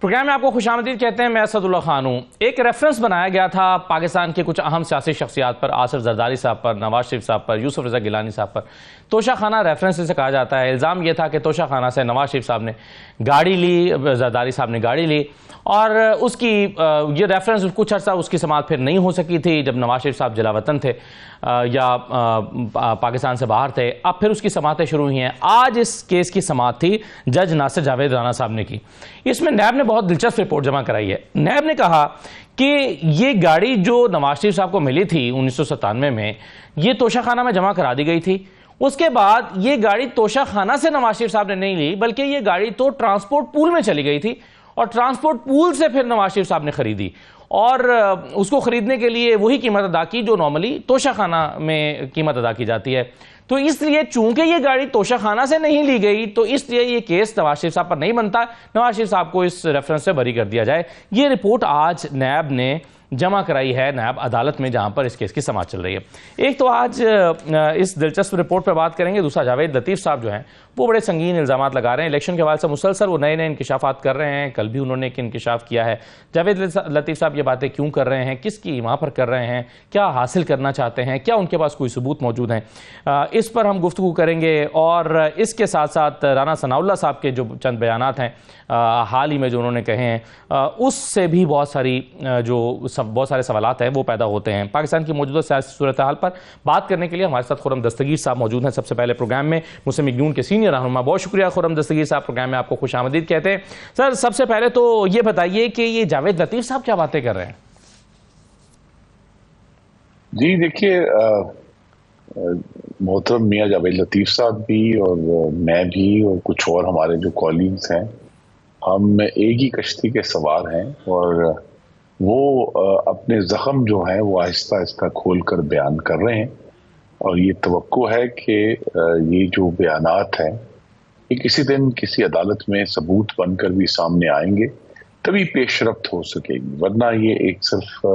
Programme में आपको खुशामदीद कहते हैं। मैं असदुल्ला खान हूँ। एक रेफरेंस बनाया गया था पाकिस्तान के कुछ अहम सियासी शख्सियात पर, आसिफ जरदारी साहब पर, नवाज शरीफ साहब पर, यूसुफ रज़ा गिलानी साहब पर। तोशाखाना रेफरेंस इसे कहा जाता है। इल्ज़ाम यह था कि तोशाखाना से नवाज शरीफ साहब ने गाड़ी ली, जरदारी साहब ने गाड़ी ली और उसकी ये रेफरेंस कुछ अर्सा उसकी समाअत फिर नहीं हो सकी थी जब नवाज शरीफ साहब जलावतन थे या पाकिस्तान से बाहर थे। अब फिर उसकी समाअतें शुरू हुई हैं। आज इस केस की समाअत थी जज नासिर जावेद राना साहब ने की। इसमें नैब ने बहुत दिलचस्प रिपोर्ट जमा कराई है। नैब ने कहा कि ये गाड़ी जो नवाज शरीफ साहब को मिली थी 1997 में, ये तोशाखाना में जमा करा दी गई थी। उसके बाद ये गाड़ी तोशाखाना से नवाज शरीफ साहब ने नहीं ली, बल्कि ये गाड़ी तो ट्रांसपोर्ट पूल में चली गई थी और ट्रांसपोर्ट पूल से फिर नवाज शरीफ साहब ने खरीदी और उसको खरीदने के लिए वही कीमत अदा की जो नॉर्मली तोशाखाना में कीमत अदा की जाती है। तो इसलिए चूंकि ये गाड़ी तोशाखाना से नहीं ली गई तो इसलिए ये केस नवाज शरीफ साहब पर नहीं बनता, नवाज शरीफ साहब को इस रेफरेंस से बरी कर दिया जाए। ये रिपोर्ट आज नैब ने जमा कराई है नैब अदालत में, जहां पर इस केस की समाअत चल रही है। एक तो आज इस दिलचस्प रिपोर्ट पर बात करेंगे, दूसरा जावेद लतीफ़ साहब जो हैं वो बड़े संगीन इल्ज़ाम लगा रहे हैं। इलेक्शन के हवाले से मुसलसल वो नए नए इंकशाफात कर रहे हैं। कल भी उन्होंने एक इंकशाफ किया है। जावेद लतीफ़ साहब ये बातें क्यों कर रहे हैं, किसकी वहाँ पर कर रहे हैं, क्या हासिल करना चाहते हैं, क्या उनके पास कोई सबूत मौजूद हैं, इस पर हम गुफ्तगू करेंगे। और इसके साथ साथ राना सनाउल्लाह साहब के जो चंद बयानात हैं हाल ही में जो उन्होंने कहे हैं, उससे भी बहुत सारे सवालात हैं वो पैदा होते हैं। पाकिस्तान की मौजूदा सियासी सूरत हाल पर बात करने के लिए हमारे साथ खुर्रम दस्तगीर साहब मौजूद हैं। सबसे पहले प्रोग्राम में मुस्लिम लीग नून के सीनियर रहनुमा, बहुत शुक्रिया खुर्रम दस्तगीर साहब, प्रोग्राम में आपको खुशामदीद कहते हैं। सर, सबसे पहले तो ये बताइए कि ये जावेद लतीफ़ साहब क्या बातें कर रहे हैं? जी देखिए, मोहतरम मियां जावेद लतीफ़ साहब भी और मैं भी और कुछ और हमारे जो कॉलीग्स हैं, हम एक ही कश्ती के सवार हैं और वो अपने जख्म जो हैं वो आहिस्ता आहिस्ता खोल कर बयान कर रहे हैं। और ये तवक्को है कि ये जो बयानात हैं ये किसी दिन किसी अदालत में सबूत बनकर भी सामने आएंगे, तभी पेशरफ्त हो सकेगी। वरना ये एक सिर्फ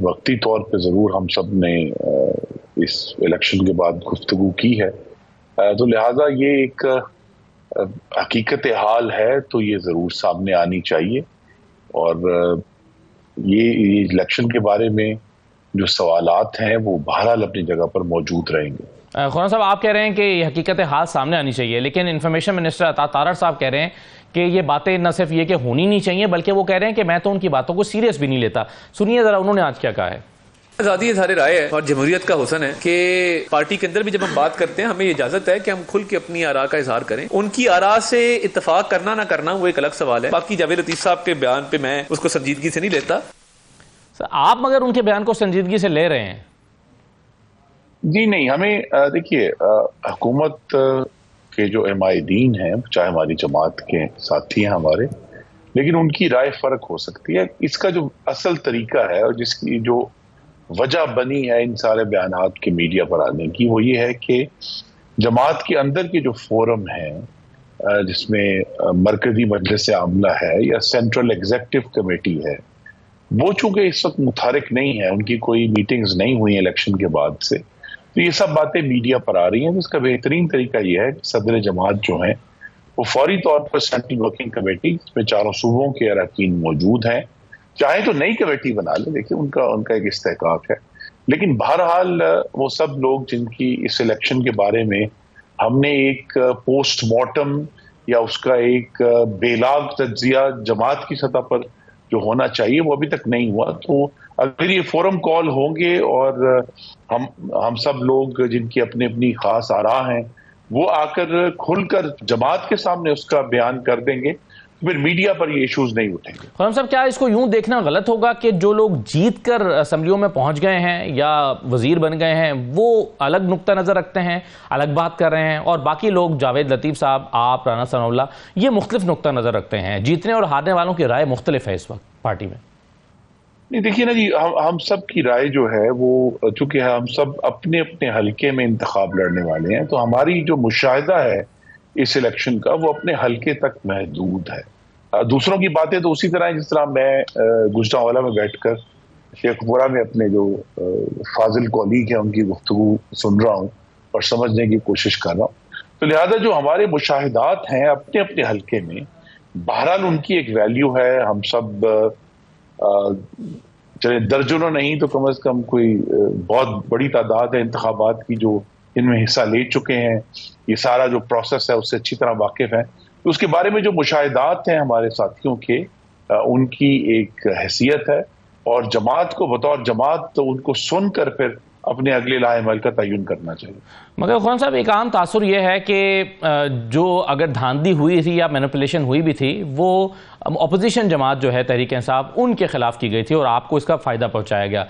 वक्ती तौर पे ज़रूर हम सब ने इस इलेक्शन के बाद गुफ्तगू की है, तो लिहाजा ये एक हकीकत हाल है तो ये ज़रूर सामने आनी चाहिए। और ये इलेक्शन के बारे में जो सवालात हैं वो बहरहाल अपनी जगह पर मौजूद रहेंगे। खुर्रम साहब, आप कह रहे हैं कि ये हकीकत हाल सामने आनी चाहिए, लेकिन इन्फॉर्मेशन मिनिस्टर अता तारड़ साहब कह रहे हैं कि ये बातें न सिर्फ ये कि होनी नहीं चाहिए, बल्कि वो कह रहे हैं कि मैं तो उनकी बातों को सीरियस भी नहीं लेता। सुनिए जरा उन्होंने आज क्या कहा है। आज़ादी सारे राय है और जमहूरियत का हुसन है कि पार्टी के अंदर भी जब हम बात करते हैं हमें इजाजत है कि हम खुल के अपनी आरा का इजहार करें। उनकी आरा से इत्तेफाक करना ना करना वो एक अलग सवाल है। बाकी जावेद लतीफ़ साहब के बयान पे मैं उसको संजीदगी से नहीं लेता। आप मगर उनके बयान को संजीदगी से ले रहे हैं? जी नहीं, हमें देखिए, हुकूमत के जो एमायदीन हैं, चाहे हमारी जमात के साथी हैं हमारे, लेकिन उनकी राय फर्क हो सकती है। इसका जो असल तरीका है और जिसकी जो वजह बनी है इन सारे बयानात के मीडिया पर आने की, वो ये है कि जमात के अंदर के जो फोरम है, जिसमें मरकजी मजलिस आमला है या सेंट्रल एग्जीक्यूटिव कमेटी है, वो चूंकि इस वक्त मुतारिक नहीं है, उनकी कोई मीटिंग्स नहीं हुई इलेक्शन के बाद से, तो ये सब बातें मीडिया पर आ रही हैं। जिसका बेहतरीन तरीका यह है कि सदर जमात जो है वो फौरी तौर पर सेंट्रल वर्किंग कमेटी, जिसमें चारों सूबों के अरकान मौजूद हैं, चाहे तो नई कमेटी बना ले, देखिए उनका एक इस्तेहकाक है, लेकिन बहरहाल वो सब लोग जिनकी इस इलेक्शन के बारे में हमने एक पोस्टमार्टम या उसका एक बेलाग तज्जिया जमात की सतह पर जो होना चाहिए वो अभी तक नहीं हुआ। तो अगर ये फोरम कॉल होंगे और हम सब लोग जिनकी अपनी अपनी खास आरा हैं वो आकर खुलकर जमात के सामने उसका बयान कर देंगे, फिर मीडिया पर ये इश्यूज नहीं उठेंगे। खुर्रम साहब, क्या इसको यूं देखना गलत होगा कि जो लोग जीत कर असम्बलियों में पहुंच गए हैं या वजीर बन गए हैं वो अलग नुक्ता नजर रखते हैं, अलग बात कर रहे हैं, और बाकी लोग जावेद लतीफ़ साहब, आप, राना सनाउल्लाह, ये मुख्तलिफ नुक्ता नजर रखते हैं? जीतने और हारने वालों की राय मुख्तलिफ है इस वक्त पार्टी में। नहीं देखिए ना जी, हम सब की राय जो है वो, चूंकि हम सब अपने अपने हलके में इंतखाब लड़ने वाले हैं, तो हमारी जो मुशाहिदा है इस इलेक्शन का वो अपने हलके तक महदूद है। दूसरों की बातें तो उसी तरह है जिस तरह मैं गुजरांवाला में बैठकर शेखपुरा में अपने जो फाजिल कॉलीग हैं उनकी गुफ्तगू सुन रहा हूँ और समझने की कोशिश कर रहा हूँ। तो लिहाजा जो हमारे मुशाहिदात हैं अपने अपने हलके में, बहरहाल उनकी एक वैल्यू है। हम सब चले दर्जनों नहीं तो कम से कम कोई बहुत बड़ी तादाद है इंतखाबात की जो इनमें हिस्सा ले चुके हैं, ये सारा जो प्रोसेस है उससे अच्छी तरह वाकिफ है। तो उसके बारे में जो मुशाहिदात हैं हमारे साथियों के, उनकी एक हैसियत है, और जमात को बतौर जमात तो उनको सुनकर फिर अपने अगले लाएमल का तयन करना चाहिए। मगर खुरम साहब, एक आम तासुर यह है कि जो अगर धांधली हुई थी या मैनिपुलेशन हुई भी थी वो अपोजिशन जमात जो है तहरीक इंसाफ उनके खिलाफ की गई थी और आपको इसका फ़ायदा पहुंचाया गया।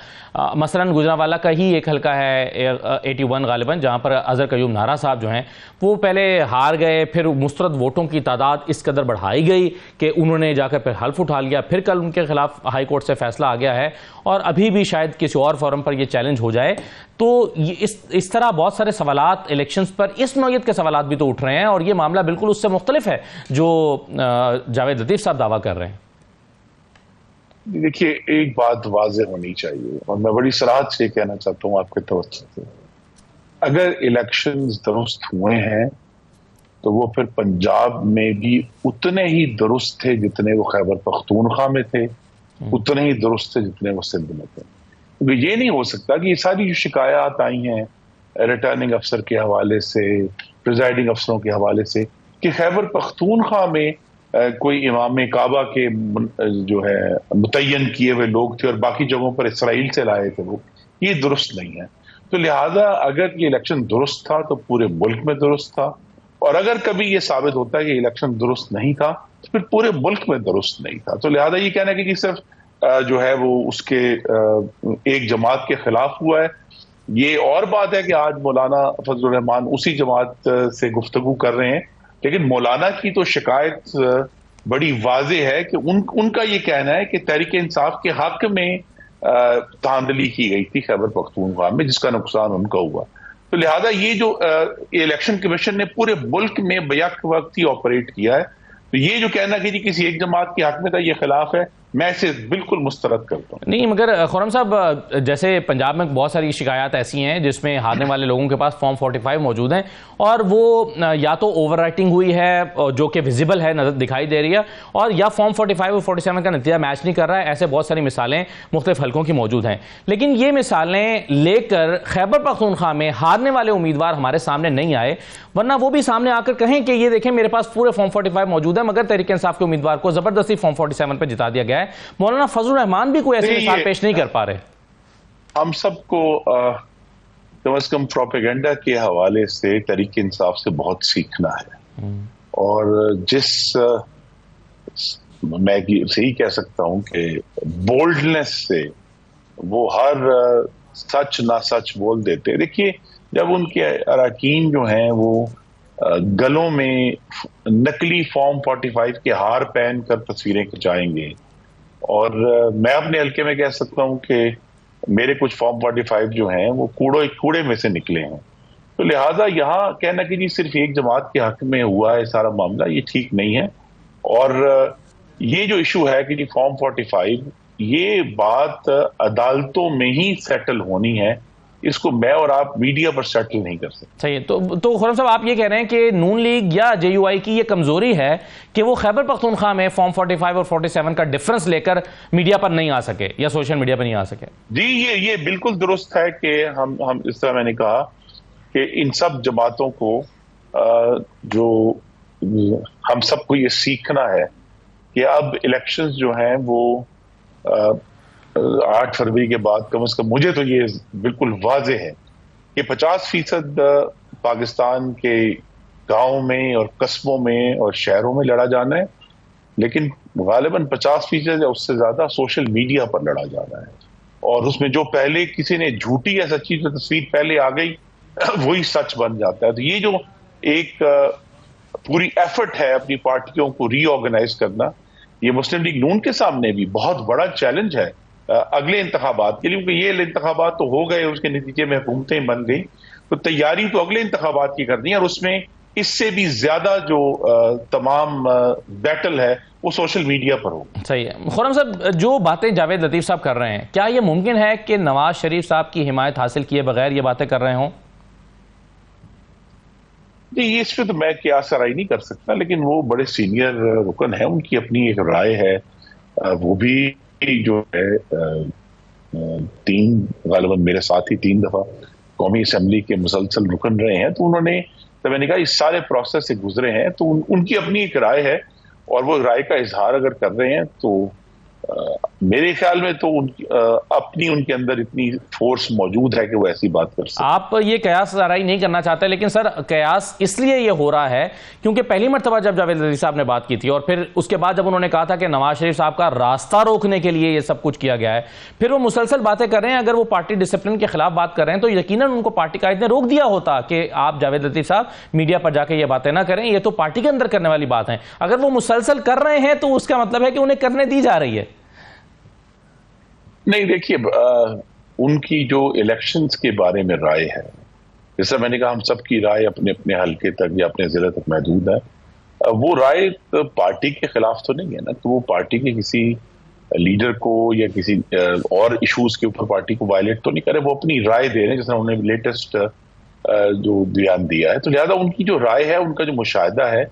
मसलन गुजरांवाला का ही एक हल्का है 81 गालिबन, जहां पर अजहर कयूम नारा साहब जो हैं वो पहले हार गए, फिर मुस्तरद वोटों की तादाद इस कदर बढ़ाई गई कि उन्होंने जाकर फिर हल्फ उठा लिया, फिर कल उनके खिलाफ हाई कोर्ट से फैसला आ गया है और अभी भी शायद किसी और फोरम पर यह चैलेंज हो जाए। तो इस तरह बहुत सारे सवालात इलेक्शंस पर इस नौयत के सवालात भी तो उठ रहे हैं और ये मामला बिल्कुल उससे मुख्तलिफ है जो जावेद लतीफ़ साहब दावा कर रहे हैं। देखिए, एक बात वाज़ेह होनी चाहिए और मैं बड़ी सराहत से कहना चाहता हूँ आपके तवज्जो से, अगर इलेक्शंस दुरुस्त हुए हैं तो वो फिर पंजाब में भी उतने ही दुरुस्त थे जितने वो खैबर पख्तूनख्वा में थे, उतने ही दुरुस्त थे जितने वो सिंध में थे। क्योंकि ये नहीं हो सकता कि ये सारी जो शिकायत आई हैं रिटर्निंग अफसर के हवाले से, प्रिजाइडिंग अफसरों के हवाले से, कि खैबर पख्तूनख्वा में कोई इमाम काबा के जो है मुतय्यन किए हुए लोग थे और बाकी जगहों पर इसराइल से लाए थे लोग, ये दुरुस्त नहीं है। तो लिहाजा अगर ये इलेक्शन दुरुस्त था तो पूरे मुल्क में दुरुस्त था, और अगर कभी ये साबित होता है कि इलेक्शन दुरुस्त नहीं था तो फिर पूरे मुल्क में दुरुस्त नहीं था। तो लिहाजा ये कहना कि सिर्फ जो है वो उसके एक जमात के खिलाफ हुआ है, ये और बात है कि आज मौलाना फजलुर रहमान उसी जमात से गुफ्तगू कर रहे हैं, लेकिन मौलाना की तो शिकायत बड़ी वाज़ेह है कि उनका ये कहना है कि तहरीक इंसाफ के हक में धांधली की गई थी खैबर पख्तूनख्वा में, जिसका नुकसान उनका हुआ। तो लिहाजा ये जो इलेक्शन कमीशन ने पूरे मुल्क में बैक वक्त ही ऑपरेट किया है, तो ये जो कहना कि किसी एक जमात के हक में था, ये खिलाफ है, मैं इसे बिल्कुल मुस्तरद करता हूँ। नहीं, मगर खुरम साहब, जैसे पंजाब में बहुत सारी शिकायत ऐसी हैं जिसमें हारने वाले लोगों के पास फॉर्म 45 मौजूद हैं और वो या तो ओवर राइटिंग हुई है जो कि विजिबल है, नजर दिखाई दे रही है, और या फॉर्म 45 और 47 का नतीजा मैच नहीं कर रहा है। ऐसे बहुत सारी मिसालें मुख्तलिफ हल्कों की मौजूद हैं, लेकिन ये मिसालें लेकर खैबर पख्तूनख्वा में हारने वाले उम्मीदवार हमारे सामने नहीं आए, वरना वो भी सामने आकर कहें कि ये देखें मेरे पास पूरे फॉर्म 45 मौजूद है मगर तहरीक इंसाफ के उम्मीदवार को जबरदस्ती फॉर्म 47 पर जिता दिया गया है। मौलाना फजलुर रहमान भी कोई ऐसी मिसाल पेश नहीं कर पा रहे। हम सबको कम से कम प्रोपेगेंडा के हवाले से तहरीक इंसाफ से बहुत सीखना है, और मैं सही कह सकता हूं कि बोल्डनेस से वो हर सच ना सच बोल देते। देखिए, जब उनके अरकान जो हैं वो गलों में नकली फॉर्म 45 के हार पहन कर तस्वीरें खिंचाएंगे, और मैं अपने हल्के में कह सकता हूं कि मेरे कुछ फॉर्म 45 जो हैं वो कूड़े में से निकले हैं। तो लिहाजा यहाँ कहना कि जी सिर्फ एक जमात के हक में हुआ है सारा मामला, ये ठीक नहीं है। और ये जो इशू है कि जी फॉर्म 45, ये बात अदालतों में ही सेटल होनी है, इसको मैं और आप मीडिया पर सेटल नहीं कर सकते। सही है। तो खुरम साहब, आप ये कह रहे हैं कि नून लीग या JUI की ये कमजोरी है कि वो खैबर पख्तूनख्वा में फॉर्म 45 और 47 का डिफरेंस लेकर मीडिया पर नहीं आ सके या सोशल मीडिया पर नहीं आ सके। जी, ये बिल्कुल दुरुस्त है कि हम इस तरह मैंने कहा कि इन सब जमातों को जो हम सबको ये सीखना है कि अब इलेक्शंस जो हैं वो 8 फरवरी के बाद कम से कम, मुझे तो ये बिल्कुल वाज़ेह है कि 50% पाकिस्तान के गांव में और कस्बों में और शहरों में लड़ा जाना है, लेकिन गालिबन 50% या उससे ज्यादा सोशल मीडिया पर लड़ा जाना है। और उसमें जो पहले किसी ने झूठी या सच्ची जो तस्वीर पहले आ गई वही सच बन जाता है। तो ये जो एक पूरी एफर्ट है अपनी पार्टियों को रीऑर्गेनाइज करना, ये मुस्लिम लीग नून के सामने भी बहुत बड़ा चैलेंज है अगले इंतखाबात के लिए, क्योंकि ये इंतखाबात तो हो गए, उसके नतीजे में हुकूमतें बन गई, तो तैयारी तो अगले इंतखाबात की करनी है, और उसमें इससे भी ज्यादा जो तमाम बैटल है वो सोशल मीडिया पर हो। सही है। खुरम साहब, जो बातें जावेद लतीफ़ साहब कर रहे हैं, क्या ये मुमकिन है कि नवाज शरीफ साहब की हिमायत हासिल किए बगैर ये बातें कर रहे हों? जी, इस पे तो मैं क्या सराही नहीं कर सकता, लेकिन वो बड़े सीनियर रुकन है, उनकी अपनी एक राय है। वो भी जो है तीन, गालिबन मेरे साथ ही 3 दफा कौमी असम्बली के मुसलसल रुकन रहे हैं, तो उन्होंने, तो मैंने कहा इस सारे प्रोसेस से गुजरे हैं, तो उनकी अपनी एक राय है और वो राय का इजहार अगर कर रहे हैं तो मेरे ख्याल में तो अपनी उनके अंदर इतनी फोर्स मौजूद है कि वो ऐसी बात कर सकते। आप ये कयास आराई नहीं करना चाहते, लेकिन सर कयास इसलिए ये हो रहा है क्योंकि पहली मर्तबा जब जावेद लतीफ साहब ने बात की थी और फिर उसके बाद जब उन्होंने कहा था कि नवाज शरीफ साहब का रास्ता रोकने के लिए ये सब कुछ किया गया है, फिर वो मुसलसल बातें कर रहे हैं। अगर वो पार्टी डिसिप्लिन के खिलाफ बात कर रहे हैं तो यकीनन उनको पार्टी कायदे ने रोक दिया होता कि आप जावेद लतीफ साहब मीडिया पर जाकर ये बातें ना करें, ये तो पार्टी के अंदर करने वाली बात है। अगर वो मुसलसल कर रहे हैं तो उसका मतलब है कि उन्हें करने दी जा रही है। नहीं, देखिए, उनकी जो इलेक्शंस के बारे में राय है, जैसा मैंने कहा, हम सबकी राय अपने अपने हलके तक या अपने जिले तक महदूद है। वो राय पार्टी के खिलाफ तो नहीं है ना, तो वो पार्टी के किसी लीडर को या किसी और इश्यूज के ऊपर पार्टी को वायलेट तो नहीं करे, वो अपनी राय दे रहे हैं, जैसे उन्होंने लेटेस्ट जो बयान दिया है। तो लिहाजा उनकी जो राय है, उनका जो मुशाहिदा है,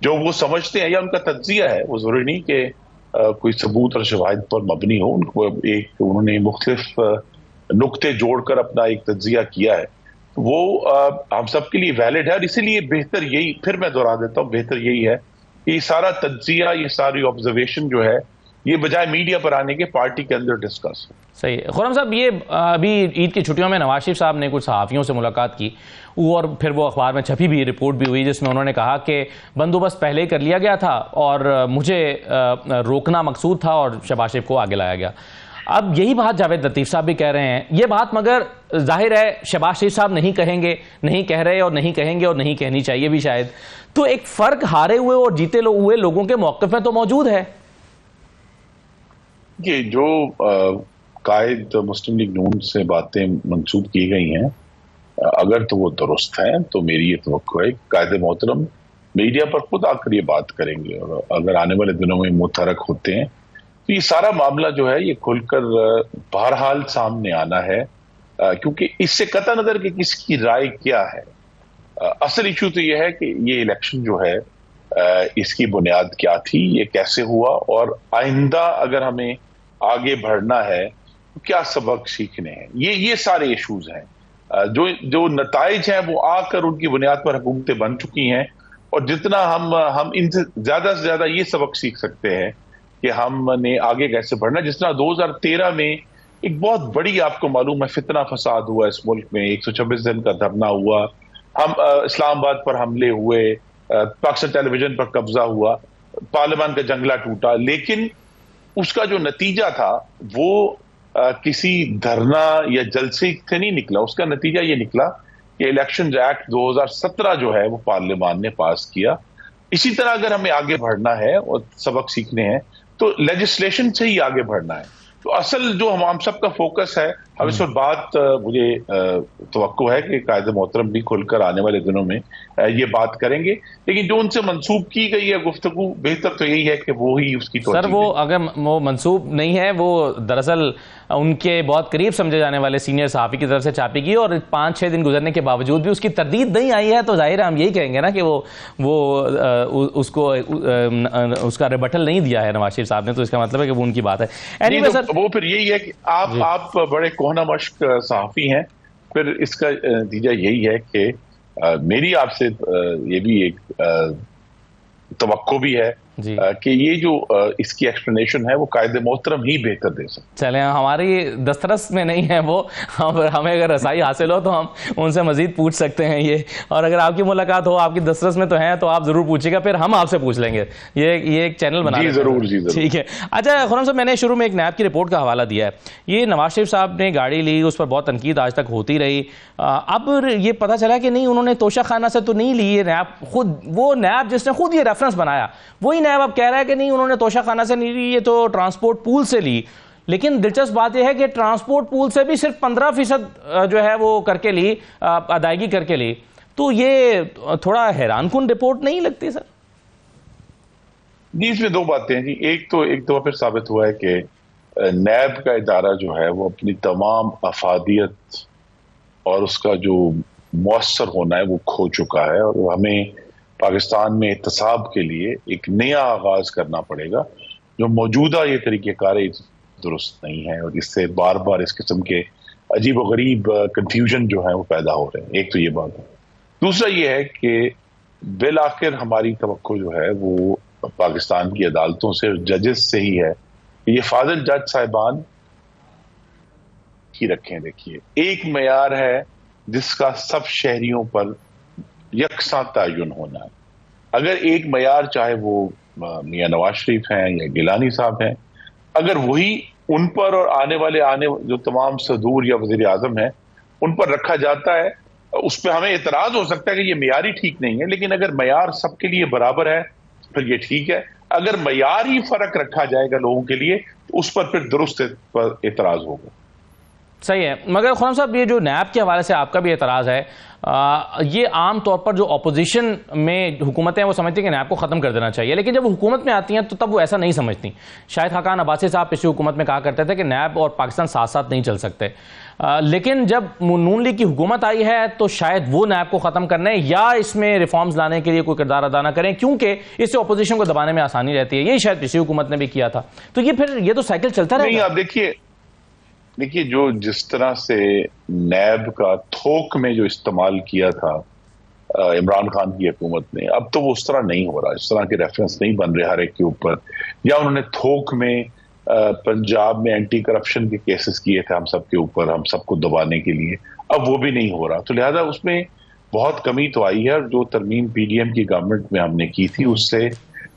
जो वो समझते हैं या उनका तज्जिया है, वो जरूरी नहीं कि कोई सबूत और शवाहिद पर मबनी हो। उनको एक, उन्होंने मुख्तलिफ नुक्ते जोड़कर अपना एक तज्जिया किया है, वो हम सबके लिए वैलिड है। और इसीलिए बेहतर यही, फिर मैं दोहरा देता हूँ, बेहतर यही है कि सारा तज्जिया, ये सारी ऑब्जर्वेशन जो है, ये बजाय मीडिया पर आने के पार्टी के अंदर डिस्कस हो। सही है। खुर्रम साहब, ये अभी ईद की छुट्टियों में नवाज शरीफ साहब ने कुछ सहाफ़ियों से मुलाकात की और फिर वो अखबार में छपी भी रिपोर्ट भी हुई, जिसमें उन्होंने कहा कि बंदोबस्त पहले ही कर लिया गया था और मुझे रोकना मकसूद था और शहबाज शरीफ को आगे लाया गया। अब यही बात जावेद लतीफ साहब भी कह रहे हैं, ये बात मगर जाहिर है शहबाज शरीफ साहब नहीं कहेंगे, नहीं कह रहे और नहीं कहेंगे और नहीं कहनी चाहिए भी शायद। तो एक फ़र्क हारे हुए और जीते हुए लोगों के मौक़िफ़ में तो मौजूद है। ये जो कायद मुस्लिम लीग नून से बातें मंसूब की गई हैं, अगर तो वो दुरुस्त हैं, तो मेरी ये तवक्को है कायद मोहतरम मीडिया पर खुद आकर ये बात करेंगे, और अगर आने वाले दिनों में मुतहरक होते हैं तो ये सारा मामला जो है ये खुलकर बहरहाल सामने आना है, क्योंकि इससे कता नजर कि किसकी राय क्या है, असल इशू तो ये है कि ये इलेक्शन जो है इसकी बुनियाद क्या थी, ये कैसे हुआ, और आइंदा अगर हमें आगे बढ़ना है तो क्या सबक सीखने हैं। ये सारे इश्यूज हैं। जो नताइज हैं वो आकर उनकी बुनियाद पर हुकूमतें बन चुकी हैं, और जितना हम इनसे ज्यादा से ज्यादा ये सबक सीख सकते हैं कि हमने आगे कैसे बढ़ना। जिस तरह 2013 में एक बहुत बड़ी, आपको मालूम है, फितना फसाद हुआ इस मुल्क में, 126 दिन का धरना हुआ, हम इस्लामाबाद पर हमले हुए, पाकिस्तान टेलीविजन पर कब्जा हुआ, पार्लियामान का जंगला टूटा, लेकिन उसका जो नतीजा था वो किसी धरना या जलसे से नहीं निकला। उसका नतीजा ये निकला कि इलेक्शन एक्ट 2017 जो है वो पार्लियामान ने पास किया। इसी तरह अगर हमें आगे बढ़ना है और सबक सीखने हैं तो लेजिस्लेशन से ही आगे बढ़ना है। तो असल जो हम सबका फोकस है, अब इस पर बात मुझे तवक्को है कि कायद मोहतरम भी खुलकर आने वाले दिनों में ये बात करेंगे, लेकिन जो उनसे मंसूब की गई है गुफ्तगू, बेहतर तो यही है कि वो ही उसकी सर, वो अगर वो मंसूब नहीं है, वो दरअसल उनके बहुत करीब समझे जाने वाले सीनियर सहाफ़ी की तरफ से छापी गई, और 5-6 दिन गुजरने के बावजूद भी उसकी तरदीद नहीं आई है, तो जाहिर है हम यही कहेंगे ना कि उसको उसका रिबटल नहीं दिया है नवाज शरीफ साहब ने, तो इसका मतलब है कि वो उनकी बात है। एनीवे सर, वो फिर यही है कि आप बड़े कोहना मश्क सहाफ़ी हैं, फिर इसका नतीजा यही है कि मेरी आपसे ये भी एक तवक्को भी है कि ये जो इसकी एक्सप्लेनेशन है वो कायदे मोहतरम ही बेहतर दे सकते। चले, हमारी दस्तरस में नहीं है वो, हमें अगर रसाई हासिल हो तो हम उनसे मजीद पूछ सकते हैं ये, और अगर आपकी मुलाकात हो, आपकी दस्तरस में तो है, तो आप जरूर पूछिएगा, फिर हम आपसे पूछ लेंगे। ये एक चैनल बना, जरूर जी, ठीक है। अच्छा खुर्रम साहब, मैंने शुरू में एक नैब की रिपोर्ट का हवाला दिया है। ये नवाज शरीफ साहब ने गाड़ी ली, उस पर बहुत तनकीद आज तक होती रही। अब ये पता चला कि नहीं, उन्होंने तोशा खाना से तो नहीं ली ये नैब, खुद वो नैब जिसने खुद ये रेफरेंस बनाया वही नैब अब कह रहा है कि नहीं, उन्होंने तोशा खाना से नहीं ली, ये तो ट्रांसपोर्ट पूल से ली। लेकिन दिलचस्प बात यह है कि ट्रांसपोर्ट पूल से भी सिर्फ 15% जो है वो करके ली, अदायगी करके ली। तो ये थोड़ा हैरानकुन रिपोर्ट नहीं लगती सर? जी, इसमें दो बातें हैं जी। एक तो फिर साबित हुआ है कि नैब का इदारा जो है वो अपनी तमाम अफादियत और उसका जो मौसर होना है वो खो चुका है, और हमें पाकिस्तान में एहतसाब के लिए एक नया आगाज करना पड़ेगा। जो मौजूदा ये तरीक़ेकार है दुरुस्त नहीं है, और इससे बार बार इस किस्म के अजीब व गरीब कंफ्यूजन जो है वो पैदा हो रहे हैं। एक तो ये बात है। दूसरा ये है कि बिल आखिर हमारी तवक्को जो है वो पाकिस्तान की अदालतों से, जजेस से ही है कि ये फाजिल जज साहिबान की रखें। देखिए, एक मयार है जिसका सब शहरियों पर यकसा तयन होना है। अगर एक मयार, चाहे वो मियां नवाज शरीफ हैं या गिलानी साहब हैं, अगर वही उन पर और आने जो तमाम सदूर या वजीर आजम है उन पर रखा जाता है, उस पर हमें एतराज हो सकता है कि ये मयार ही ठीक नहीं है। लेकिन अगर मयार सबके लिए बराबर है फिर ये ठीक है। अगर मयार ही फर्क रखा जाएगा लोगों के लिए तो उस पर फिर दुरुस्त एतराज होगा। सही है। मगर खुर्रम साहब, ये जो नैब के हवाले से आपका भी एतराज़ है, ये आम तौर पर जो अपोजिशन में हुकूमतें हैं वो समझती हैं कि नैब को ख़त्म कर देना चाहिए, लेकिन जब हुकूमत में आती हैं तो तब वो ऐसा नहीं समझती। शाहिद खाकान अब्बासी साहब पिछली हुकूमत में कहा करते थे कि नैब और पाकिस्तान साथ साथ नहीं चल सकते, लेकिन जब नून लीग की हुकूमत आई है तो शायद वो नैब को ख़त्म करने या इसमें रिफॉर्म्स लाने के लिए कोई किरदार अदा ना करें, क्योंकि इससे अपोजिशन को दबाने में आसानी रहती है। यही शायद पिछली हुकूमत ने भी किया था। तो ये फिर ये तो साइकिल चलता रहेगा। आप देखिए जो जिस तरह से नैब का थोक में जो इस्तेमाल किया था इमरान खान की हुकूमत ने, अब तो वो उस तरह नहीं हो रहा। इस तरह के रेफरेंस नहीं बन रहे हर एक के ऊपर। या उन्होंने थोक में पंजाब में एंटी करप्शन के केसेस किए थे हम सबके ऊपर, हम सबको दबाने के लिए, अब वो भी नहीं हो रहा। तो लिहाजा उसमें बहुत कमी तो आई है। और जो तरमीम पीडीएम की गवर्नमेंट में हमने की थी उससे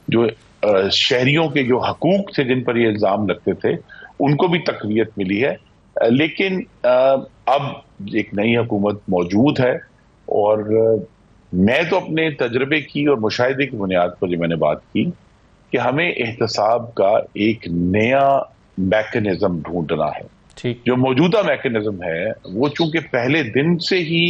जो शहरियों के जो हकूक थे जिन पर ये इल्जाम लगते थे उनको भी तकवीयत मिली है। लेकिन अब एक नई हुकूमत मौजूद है, और मैं तो अपने तजर्बे की और मुशाहिदे की बुनियाद पर जो मैंने बात की कि हमें एहतसाब का एक नया मैकेनिज्म ढूंढना है। ठीक। जो मौजूदा मैकेनिज्म है वो चूंकि पहले दिन से ही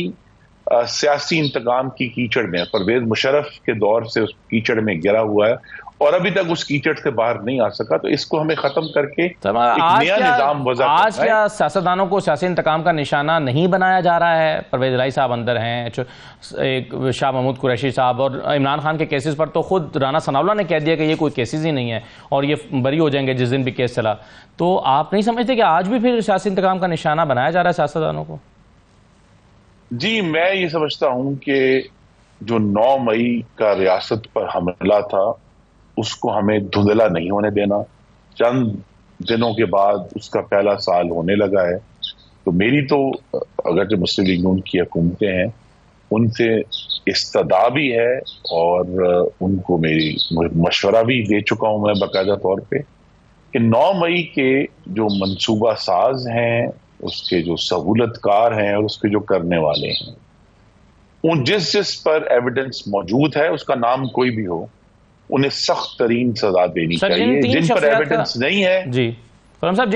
सियासी इंतकाम की कीचड़ में, परवेज मुशर्रफ के दौर से उस कीचड़ में गिरा हुआ है और अभी तक उस कीचड़ से बाहर नहीं आ सका, तो इसको हमें खत्म करके एक नया निजाम वज़ा करना है। आज क्या सियासतदानों को सियासी इंतकाम का निशाना नहीं बनाया जा रहा है? परवेज इलाही साहब अंदर हैं, एक शाह महमूद कुरैशी साहब, और इमरान खान के केसेस पर तो खुद राना सनाउल्लाह ने कह दिया कि ये कोई केसेस ही नहीं है और ये बरी हो जाएंगे जिस दिन भी केस चला। तो आप नहीं समझते कि आज भी फिर सियासी इंतकाम का निशाना बनाया जा रहा है सियासतदानों को? जी, मैं ये समझता हूं कि जो 9 मई का रियासत पर हमला था उसको हमें धुंधला नहीं होने देना। चंद दिनों के बाद उसका पहला साल होने लगा है। तो मेरी तो, अगर जो मुस्लिम लीग नून की हुकूमतें हैं उनसे इस्तदा भी है और उनको मेरी मशवरा भी दे चुका हूं मैं बाकायदा तौर पे कि 9 मई के जो मंसूबा साज हैं, उसके जो सहूलतकार हैं और उसके जो करने वाले हैं, उन जिस पर एविडेंस मौजूद है, उसका नाम कोई भी हो, उन्हें सख्त तरीन सजा देनी चाहिए। जिन पर एविडेंस नहीं है जी साहब,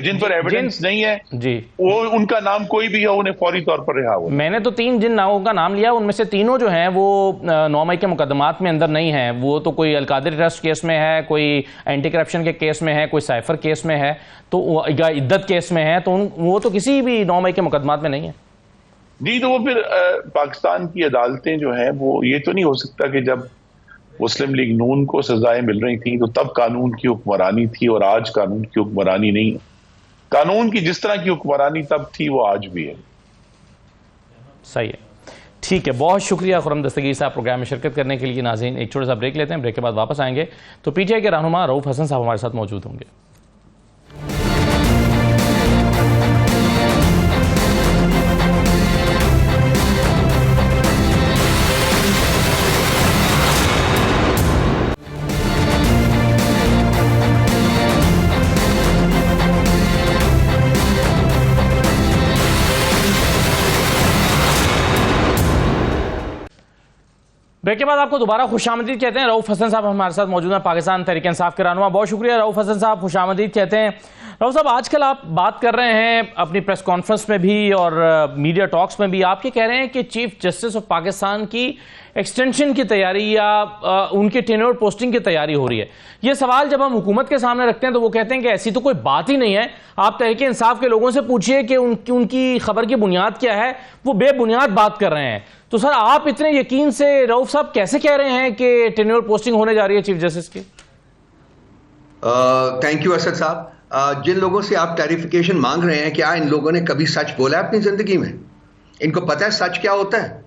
जिन पर एविडेंस नहीं है जी, वो उनका नाम कोई भी हो, उन्हें फौरी तौर पर रिहा हो। मैंने तो 3 जिन नामों का नाम लिया, उनमें से तीनों जो हैं वो 9 मई के मुकदमात में अंदर नहीं है। वो तो कोई अलकादरी ट्रस्ट केस में है, कोई एंटी करप्शन के केस में है, कोई साइफर केस में है, तो या इद्दत केस में है, तो वो तो किसी भी 9 मई के मुकदमात में नहीं है। जी, तो वो फिर पाकिस्तान की अदालतें जो हैं वो ये तो नहीं हो सकता कि जब मुस्लिम लीग नून को सजाएं मिल रही थी तो तब कानून की हुक्मरानी थी और आज कानून की हुक्मरानी नहीं है। कानून की जिस तरह की हुक्मरानी तब थी वो आज भी है। सही है, ठीक है। बहुत शुक्रिया खुर्रम दस्तगीर साहब प्रोग्राम में शिरकत करने के लिए। नाज़रीन, एक छोटा सा ब्रेक लेते हैं, ब्रेक के बाद वापस आएंगे तो पीटीआई के रहनुमा रऊफ हसन साहब हमारे साथ मौजूद होंगे। ब्रेक के बाद आपको दोबारा खुशामदीद कहते हैं। रऊफ हसन साहब हमारे साथ मौजूद हैं, पाकिस्तान तहरीक इंसाफ के रहनुमा। बहुत शुक्रिया रऊफ हसन साहब, खुशामदीद कहते हैं। रऊफ साहब, आजकल आप बात कर रहे हैं अपनी प्रेस कॉन्फ्रेंस में भी और मीडिया टॉक्स में भी, आप ये कह रहे हैं कि चीफ जस्टिस ऑफ पाकिस्तान की एक्सटेंशन की तैयारी या उनके टेन्योर पोस्टिंग की तैयारी हो रही है। ये सवाल जब हम हुकूमत के सामने रखते हैं तो वो कहते हैं कि ऐसी तो कोई बात ही नहीं है। आप तहरीक इंसाफ के लोगों से पूछिए कि उनकी खबर की बुनियाद क्या है, वो बेबुनियाद बात कर रहे हैं। तो सर, आप इतने यकीन से रऊफ साहब कैसे कह रहे हैं कि टेन्योर पोस्टिंग होने जा रही है चीफ जस्टिस की? थैंक यू असद साहब। जिन लोगों से आप क्लैरिफिकेशन मांग रहे हैं, क्या इन लोगों ने कभी सच बोला है अपनी जिंदगी में? इनको पता है सच क्या होता है?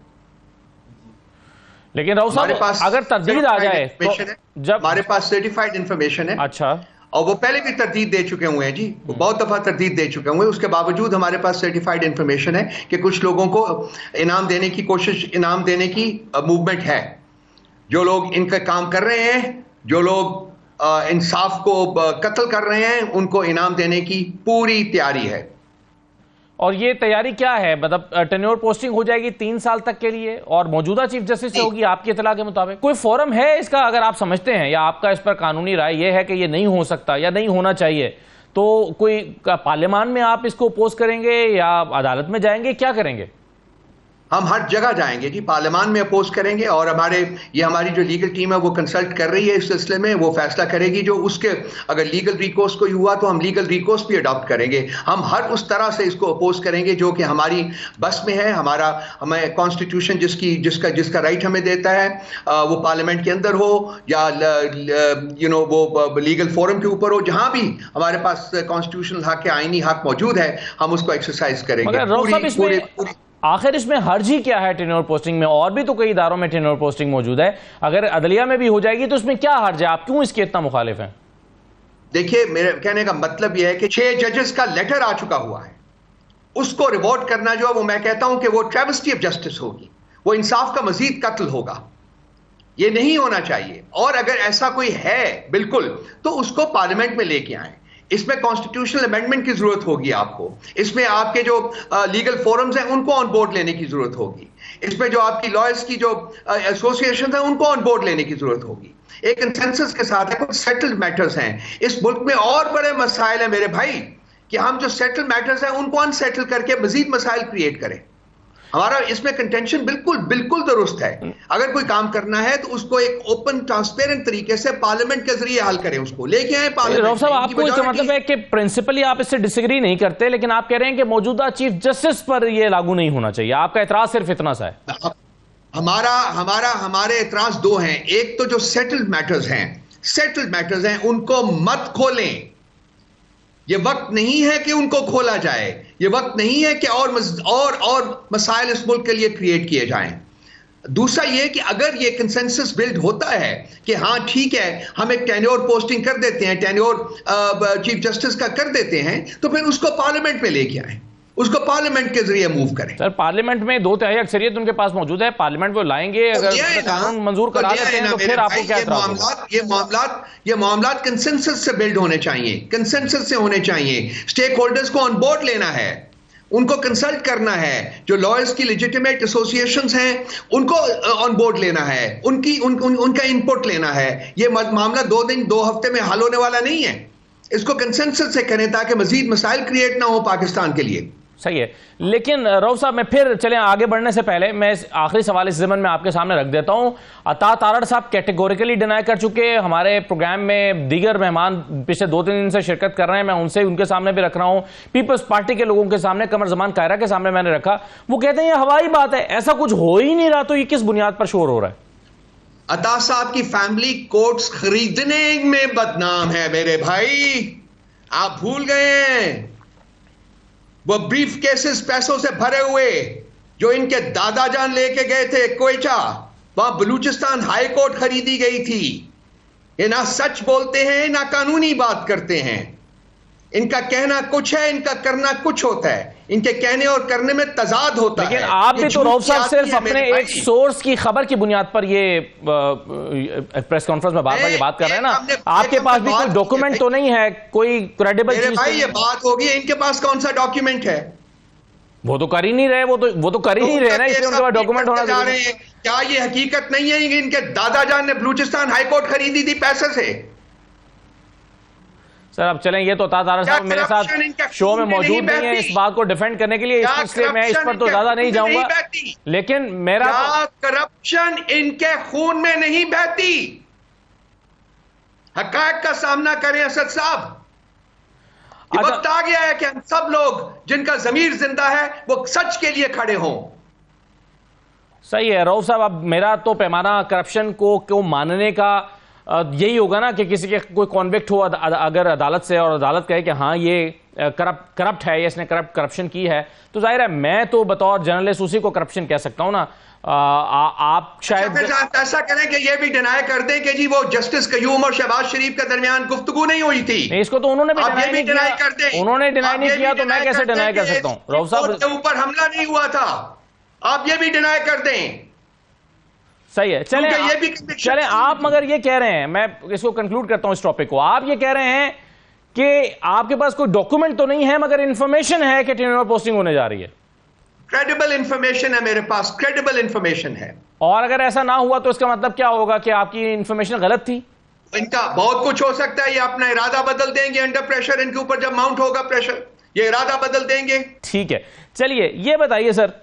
लेकिन रऊफ साहब, अगर तरदीद आ जाए तो जब हमारे पास सर्टिफाइड इंफॉर्मेशन है, अच्छा, और वो पहले भी तरदीद दे चुके हुए हैं जी, वो बहुत दफा तरदीद दे चुके हुए हैं, उसके बावजूद हमारे पास सर्टिफाइड इंफॉर्मेशन है कि कुछ लोगों को इनाम देने की मूवमेंट है। जो लोग इनका काम कर रहे हैं, जो लोग इंसाफ को कत्ल कर रहे हैं, उनको इनाम देने की पूरी तैयारी है। और ये तैयारी क्या है? मतलब टेन्योर पोस्टिंग हो जाएगी 3 साल तक के लिए और मौजूदा चीफ जस्टिस से होगी आपकी इतला के मुताबिक? कोई फोरम है इसका, अगर आप समझते हैं, या आपका इस पर कानूनी राय ये है कि ये नहीं हो सकता या नहीं होना चाहिए, तो कोई पार्लियामान में आप इसको अपोज करेंगे या अदालत में जाएंगे, क्या करेंगे? हम हर जगह जाएंगे जी, पार्लियामान में अपोज करेंगे, और हमारी जो लीगल टीम है वो कंसल्ट कर रही है इस सिलसिले में, वो फैसला करेगी। जो उसके अगर लीगल रिकोर्स कोई हुआ तो हम लीगल रिकोर्स भी अडॉप्ट करेंगे। हम हर उस तरह से इसको अपोज करेंगे जो कि हमारी बस में है। हमें कॉन्स्टिट्यूशन जिसका राइट हमें देता है, वो पार्लियामेंट के अंदर हो या वो लीगल फोरम के ऊपर हो, जहां भी हमारे पास कॉन्स्टिट्यूशनल हक या आईनी हक मौजूद है, हम उसको एक्सरसाइज करेंगे। आखिर इसमें हर्ज ही क्या है टेन्योर पोस्टिंग में? और भी तो कई इदारों में टेन्योर पोस्टिंग मौजूद है, अगर अदलिया में भी हो जाएगी तो इसमें क्या हर्ज है? आप क्यों इसके इतना मुखालिफ हैं? देखिए, मेरे कहने का मतलब यह है कि 6 जजेस का लेटर आ चुका हुआ है, उसको रिवॉर्ड करना जो है वो मैं कहता हूं कि वो ट्रेविस्टी ऑफ जस्टिस होगी, वो इंसाफ का मजीद कत्ल होगा। ये नहीं होना चाहिए, और अगर ऐसा कोई है बिल्कुल तो उसको पार्लियामेंट में लेके आए। इसमें कॉन्स्टिट्यूशनल अमेंडमेंट की जरूरत होगी आपको, इसमें आपके जो लीगल फोरम्स हैं उनको ऑन बोर्ड लेने की जरूरत होगी, इसमें जो आपकी लॉयर्स की जो एसोसिएशन है उनको ऑन बोर्ड लेने की जरूरत होगी। एक कंसेंसस के साथ है, कुछ सेटल्ड मैटर्स हैं इस मुल्क में, और बड़े मसाइल हैं मेरे भाई, कि हम जो सेटल्ड मैटर्स हैं उनको अनसेटल करके मजीद मसाइल क्रिएट करें। हमारा इसमें कंटेंशन बिल्कुल दुरुस्त है। अगर कोई काम करना है तो उसको एक ओपन ट्रांसपेरेंट तरीके से पार्लियामेंट के जरिए हल करें, उसको लेके आए पार्लियामेंट। साहब, आपको इसका मतलब है कि प्रिंसिपली आप इससे डिसएग्री नहीं करते, लेकिन आप कह रहे हैं कि मौजूदा चीफ जस्टिस पर यह लागू नहीं होना चाहिए। आपका एतराज सिर्फ इतना सा है? हमारे एतराज 2 हैं। एक तो जो सेटल्ड मैटर्स हैं उनको मत खोलें। ये वक्त नहीं है कि उनको खोला जाए, ये वक्त नहीं है कि और मसाइल इस मुल्क के लिए क्रिएट किए जाएं। दूसरा ये कि अगर ये कंसेंसस बिल्ड होता है कि हाँ ठीक है, हम एक टेन्योर पोस्टिंग कर देते हैं, टेन्योर चीफ जस्टिस का कर देते हैं, तो फिर उसको पार्लियामेंट में लेके आए, उसको पार्लियामेंट के जरिए मूव करें। सर, पार्लियामेंट में 2/3 अक्सरियत उनके पास मौजूद है, पार्लियामेंट वो लाएंगे, अगर कानून मंजूर करा देते हैं तो फिर आपको क्या ये मामलात कंसेंसस से बिल्ड होने चाहिए, कंसेंसस से होने चाहिए। स्टेक होल्डर्स को ऑन बोर्ड लेना है, उनको कंसल्ट करना है, जो लॉयर्स की लेजिटिमेट एसोसिएशंस हैं उनको ऑन बोर्ड लेना है, उनका इनपुट लेना है। ये मामला 2 हफ्ते में हल होने वाला नहीं है। इसको कंसेंसस से करें ताकि मजीद मसाइल क्रिएट ना हो पाकिस्तान के लिए। सही है, लेकिन रऊफ साहब, मैं फिर चलें आगे बढ़ने से पहले मैं आखिरी सवाल इस ज़मन में आपके सामने रख देता हूं। अता तारड़ साहब कैटेगोरिकली डिनाई कर चुके, हमारे प्रोग्राम में दीगर मेहमान पिछले 2-3 दिन से शिरकत कर रहे हैं, मैं उनके सामने भी रख रहा हूं, पीपल्स पार्टी के लोगों के सामने, कमर जमान कायरा के सामने मैंने रखा। वो कहते हैं ये हवाई बात है, ऐसा कुछ हो ही नहीं रहा, तो ये किस बुनियाद पर शोर हो रहा है? अता साहब की फैमिली कोर्ट्स खरीदने में बदनाम है मेरे भाई, आप भूल गए हैं। वो ब्रीफ केसेस पैसों से भरे हुए जो इनके दादा जान लेके गए थे क्वेटा, वहां बलूचिस्तान हाई कोर्ट खरीदी गई थी। ये ना सच बोलते हैं ना कानूनी बात करते हैं। इनका कहना कुछ है, इनका करना कुछ होता है। इनके कहने और करने में तजाद होता है। लेकिन आप भी तो रऊफ साहब सिर्फ अपने एक सोर्स की खबर की बुनियाद पर ये प्रेस कॉन्फ्रेंस में बार-बार ये बात कर रहे हैं ना, आपके पास भी कोई डॉक्यूमेंट तो नहीं है, कोई क्रेडिबल चीज? भाई ये बात होगी, इनके पास कौन सा डॉक्यूमेंट है? वो तो कर ही नहीं रहे, वो तो कर ही नहीं रहे ना, इसलिए उनके पास डॉक्यूमेंट होना चाहिए। क्या ये हकीकत नहीं है कि इनके दादाजान ने बलूचिस्तान हाईकोर्ट खरीदी थी पैसे से? सर अब चलें, ये तो तारा साहब मेरे साथ शो में मौजूद नहीं है इस बात को डिफेंड करने के लिए, इसलिए मैं इस पर तो ज्यादा नहीं जाऊंगा, लेकिन मेरा करप्शन इनके खून में नहीं बहती। हकायक का सामना करें असद साहब। वक्त आ गया है कि हम सब लोग जिनका जमीर जिंदा है वो सच के लिए खड़े हों। सही है रऊफ साहब, अब मेरा तो पैमाना करप्शन को मानने का यही होगा ना कि किसी के कोई कॉन्विक्ट हो अगर अदालत से और अदालत कहे कि हाँ ये करप्ट है, इसने करप्शन की है, तो जाहिर है मैं तो बतौर जर्नलिस्ट उसी को करप्शन कह सकता हूं ना। आप शायद ऐसा करें कि ये भी डिनाई कर दें कि जी वो जस्टिस कयूम और शहबाज शरीफ के दरमियान गुफ्तगू नहीं हुई थी। नहीं, इसको तो उन्होंने भी डिनाई कर दें। उन्होंने डिनाई नहीं किया तो मैं कैसे डिनाई कर सकता हूँ? रऊफ साहब के ऊपर हमला नहीं हुआ था, आप ये भी डिनाई कर दें। सही है, चलें आप मगर ये कह रहे हैं, मैं इसको कंक्लूड करता हूं इस टॉपिक को, आप ये कह रहे हैं कि आपके पास कोई डॉक्यूमेंट तो नहीं है मगर इंफॉर्मेशन है कि टेन्योर पोस्टिंग होने जा रही है। क्रेडिबल इंफॉर्मेशन है मेरे पास, क्रेडिबल इंफॉर्मेशन है। और अगर ऐसा ना हुआ तो इसका मतलब क्या होगा कि आपकी इंफॉर्मेशन गलत थी? इनका बहुत कुछ हो सकता है, ये अपना इरादा बदल देंगे अंडर प्रेशर, इनके ऊपर जब माउंट होगा प्रेशर ये इरादा बदल देंगे। ठीक है, चलिए ये बताइए सर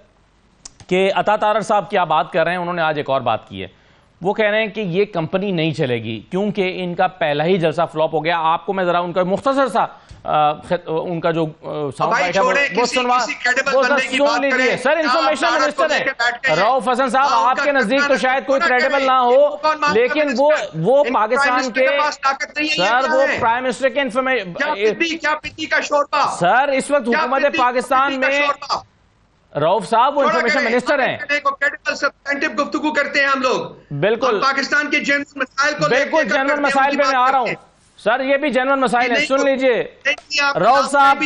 कि अता तारड़ साहब क्या बात कर रहे हैं, उन्होंने आज एक और बात की है। वो कह रहे हैं कि ये कंपनी नहीं चलेगी क्योंकि इनका पहला ही जलसा फ्लॉप हो गया। आपको मैं जरा उनका मुख्तसर सा उनका जो साउंड बाइट है वो सुन लीजिए। सर इंफॉर्मेशन मिनिस्टर है रऊफ हसन साहब, आपके नजदीक तो शायद कोई क्रेडिबल ना हो, लेकिन वो पाकिस्तान के सर वो प्राइम मिनिस्टर के इंफॉर्मेशन सर इस वक्त हुकूमत पाकिस्तान में रऊफ साहब वो इंफॉर्मेशन मिनिस्टर हैं। गुफ्तगू करते हैं हम लोग बिल्कुल पाकिस्तान के जनरल मसाइल को, बिल्कुल जनरल मसाइल पे मैं आ रहा हूं सर, ये भी जनरल मसाइल है, सुन लीजिए रऊफ साहब,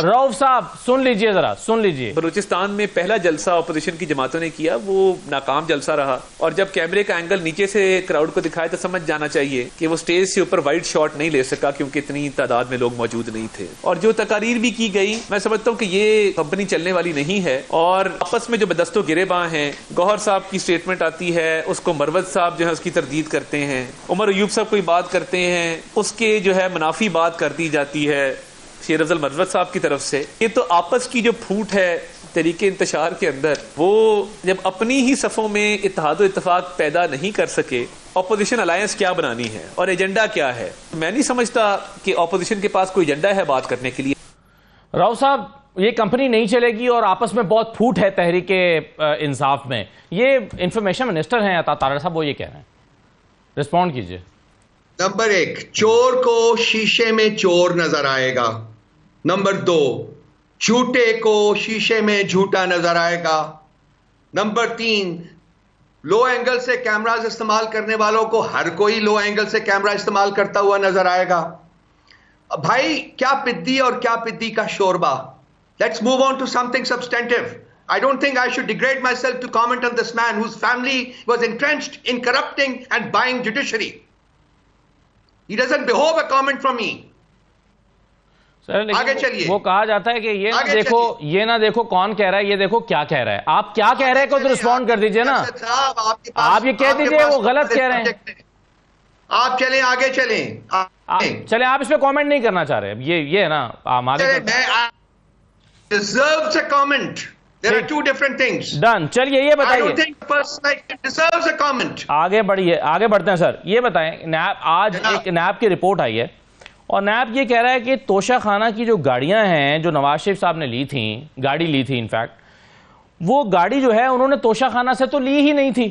रऊफ साहब सुन लीजिए जरा, सुन लीजिए। बलूचिस्तान में पहला जलसा ऑपोजिशन की जमातों ने किया, वो नाकाम जलसा रहा, और जब कैमरे का एंगल नीचे से क्राउड को दिखाया तो समझ जाना चाहिए कि वो स्टेज से ऊपर वाइड शॉट नहीं ले सका क्योंकि इतनी तादाद में लोग मौजूद नहीं थे। और जो तकारीर भी की गई, मैं समझता हूँ कि ये कंपनी चलने वाली नहीं है, और आपस में जो बदस्तो गिरेबां हैं, गौहर साहब की स्टेटमेंट आती है, उसको मरवत साहब जो है उसकी तरदीद करते हैं, उमर अयूब साहब कोई बात करते हैं, उसके जो है मुनाफी बात कर दी जाती है शेर अफजल मरवत साहब की तरफ से। ये तो आपस की जो फूट है तरीके इंतशार के अंदर, वो जब अपनी ही सफ़ों में इत्तेहाद और इत्तेफाक पैदा नहीं कर सके, ऑपोजिशन अलायंस क्या बनानी है और एजेंडा क्या है? मैं नहीं समझता कि ऑपोजिशन के पास कोई एजेंडा है बात करने के लिए। राव साहब, ये कंपनी नहीं चलेगी और आपस में बहुत फूट है तहरीके इंसाफ में, ये इंफॉर्मेशन मिनिस्टर हैं अता तारड़ साहब, वो ये कह रहे हैं, रिस्पॉन्ड कीजिए। नंबर 1, चोर को शीशे में चोर नजर आएगा। नंबर 2, झूठे को शीशे में झूठा नजर आएगा। नंबर 3, लो एंगल से कैमरास इस्तेमाल करने वालों को हर कोई लो एंगल से कैमरा इस्तेमाल करता हुआ नजर आएगा। भाई क्या पिद्दी और क्या पिद्दी का शोरबा। Let's move on to something substantive. I don't think I should degrade myself to comment on this man whose family was entrenched in corrupting and buying judiciary. He doesn't behoove a comment from me. Sir आगे चलिए। वो कहा जाता है कि ये ना देखो कौन कह रहा है, ये देखो क्या कह रहा है। आप क्या कह रहे हैं को तो रिस्पॉन्ड कर दीजिए ना। आप ये कह दीजिए वो गलत कह रहे हैं। आप चलें, आगे चलें। चलें, आप इस पे कमेंट नहीं करना चाह रहे। ये है ना, आप आगे deserves a comment. There are two different things. Done. चलिए ये बताइए। I don't think the person like deserves a comment. आगे बढ़ते हैं सर। ये बताएं, नैब आज एक नैब की रिपोर्ट आई है और नैब ये कह रहा है कि तोशा खाना की जो गाड़ियां हैं जो नवाज शरीफ साहब ने गाड़ी ली थी, इनफैक्ट वो गाड़ी जो है उन्होंने तोशा खाना से तो ली ही नहीं थी।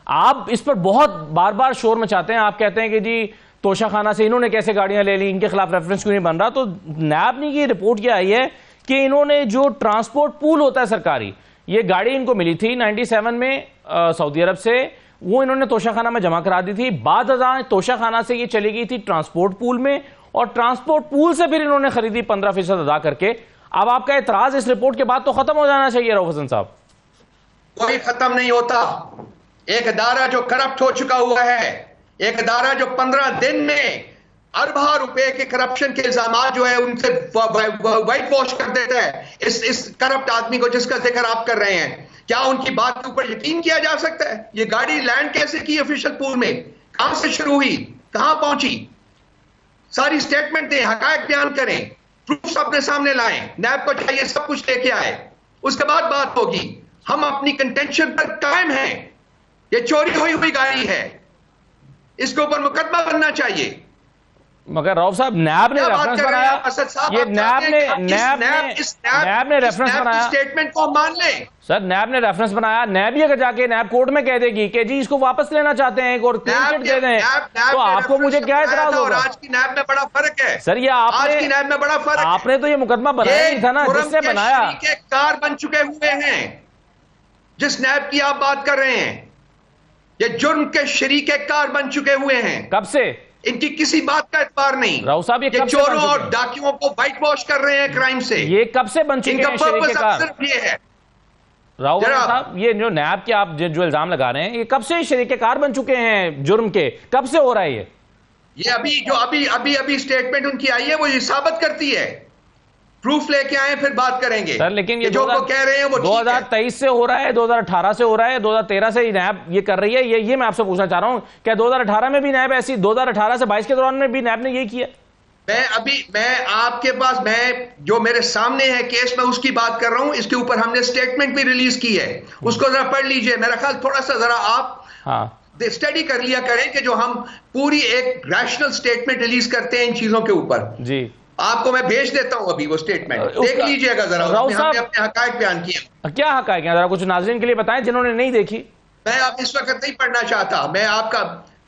आप इस पर बहुत बार बार शोर मचाते हैं, आप कहते हैं कि जी तोशा खाना से इन्होंने कैसे गाड़ियां ले ली, इनके खिलाफ रेफरेंस क्यों नहीं बन रहा। तो नैब की रिपोर्ट क्या आई है कि इन्होंने जो ट्रांसपोर्ट पूल होता है सरकारी, ये गाड़ी इनको मिली थी 97 में सऊदी अरब से, वो इन्होंने तोशा खाना में जमा करा दी थी। बाद तोशा खाना से ये चली गई थी ट्रांसपोर्ट पूल में और ट्रांसपोर्ट पूल से फिर इन्होंने खरीदी 15% अदा करके। अब आपका एतराज इस रिपोर्ट के बाद तो खत्म हो जाना चाहिए रऊफ हसन साहब। कोई खत्म नहीं होता। एक अदारा जो करप्ट हो चुका हुआ है, एक अदारा जो 15 दिन में अरबा रुपए के करप्शन के इल्जाम जो है उनसे व्हाइट वॉश कर देता है इस करप्ट आदमी को जिसका जिक्र आप कर रहे हैं। क्या उनकी बात के ऊपर यकीन किया जा सकता है? ये गाड़ी लैंड कैसे की ऑफिशियल पूल में? कहां से शुरू हुई, कहां पहुंची? सारी स्टेटमेंट दें, हकायक बयान करें, प्रूफ अपने सामने लाएं, नैब को चाहिए सब कुछ लेके आए, उसके बाद बात होगी। हम अपनी कंटेंशन पर कायम हैं। ये चोरी हुई गाड़ी है, इसके ऊपर मुकदमा बनना चाहिए। मगर रऊफ साहब नैब ने रेफरेंस बनाया, ये नैब ने रेफरेंस बनाया, स्टेटमेंट को मान लें। सर नैब ने रेफरेंस बनाया, नैब ही अगर जाके नैब कोर्ट में कह देगी कि जी इसको वापस लेना चाहते हैं और क्लीन चिट दे दें, तो आपको मुझे क्या एतराज होगा? आज की नैब में बड़ा फर्क है सर। ये आज की नैब में बड़ा फर्क, आपने तो ये मुकदमा बनाया नहीं था ना, जिसने बनाया कार बन चुके हुए हैं। जिस नैब की आप बात कर रहे हैं, ये जुर्म के शरीके कार बन चुके हुए हैं। कब से? इनकी किसी बात का एतबार नहीं। राव साहब ये चोरों और डाकियों को व्हाइट वॉश कर रहे हैं क्राइम से। ये कब से बन चुके हैं शरीके कार? सिर्फ ये है राव साहब, ये जो नैब के आप जो इल्जाम लगा रहे हैं, ये कब से शरीके कार बन चुके हैं जुर्म के? कब से हो रहा है ये अभी स्टेटमेंट उनकी आई है, वो ये साबित करती है। प्रूफ लेके आए फिर बात करेंगे सर। लेकिन ये जो कह रहे हैं वो 2023 से हो रहा है, 2018 से हो रहा है, 2013 से नैब ये कर रही है। ये मैं आपसे पूछना चाह रहा हूं, क्या 2018 में भी नैब ऐसी, 2018 से 22 के दौरान में भी नैब ने यही किया? मैं आपके पास, मैं जो मेरे सामने है केस में उसकी बात कर रहा हूं। इसके ऊपर हमने स्टेटमेंट भी रिलीज की है, उसको जरा पढ़ लीजिए। मेरा ख्याल थोड़ा सा जरा आप स्टडी कर लिया करें कि जो हम पूरी एक रैशनल स्टेटमेंट रिलीज करते हैं इन चीजों के ऊपर। जी, आपको मैं भेज देता हूं अभी वो स्टेटमेंट, देख लीजिएगा जरा। उसमें हमने अपने हकायक बयान किए। क्या हकायक हैं, जरा कुछ नाज़रीन के लिए बताएं जिन्होंने नहीं देखी। मैं आप इस वक्त नहीं पढ़ना चाहता,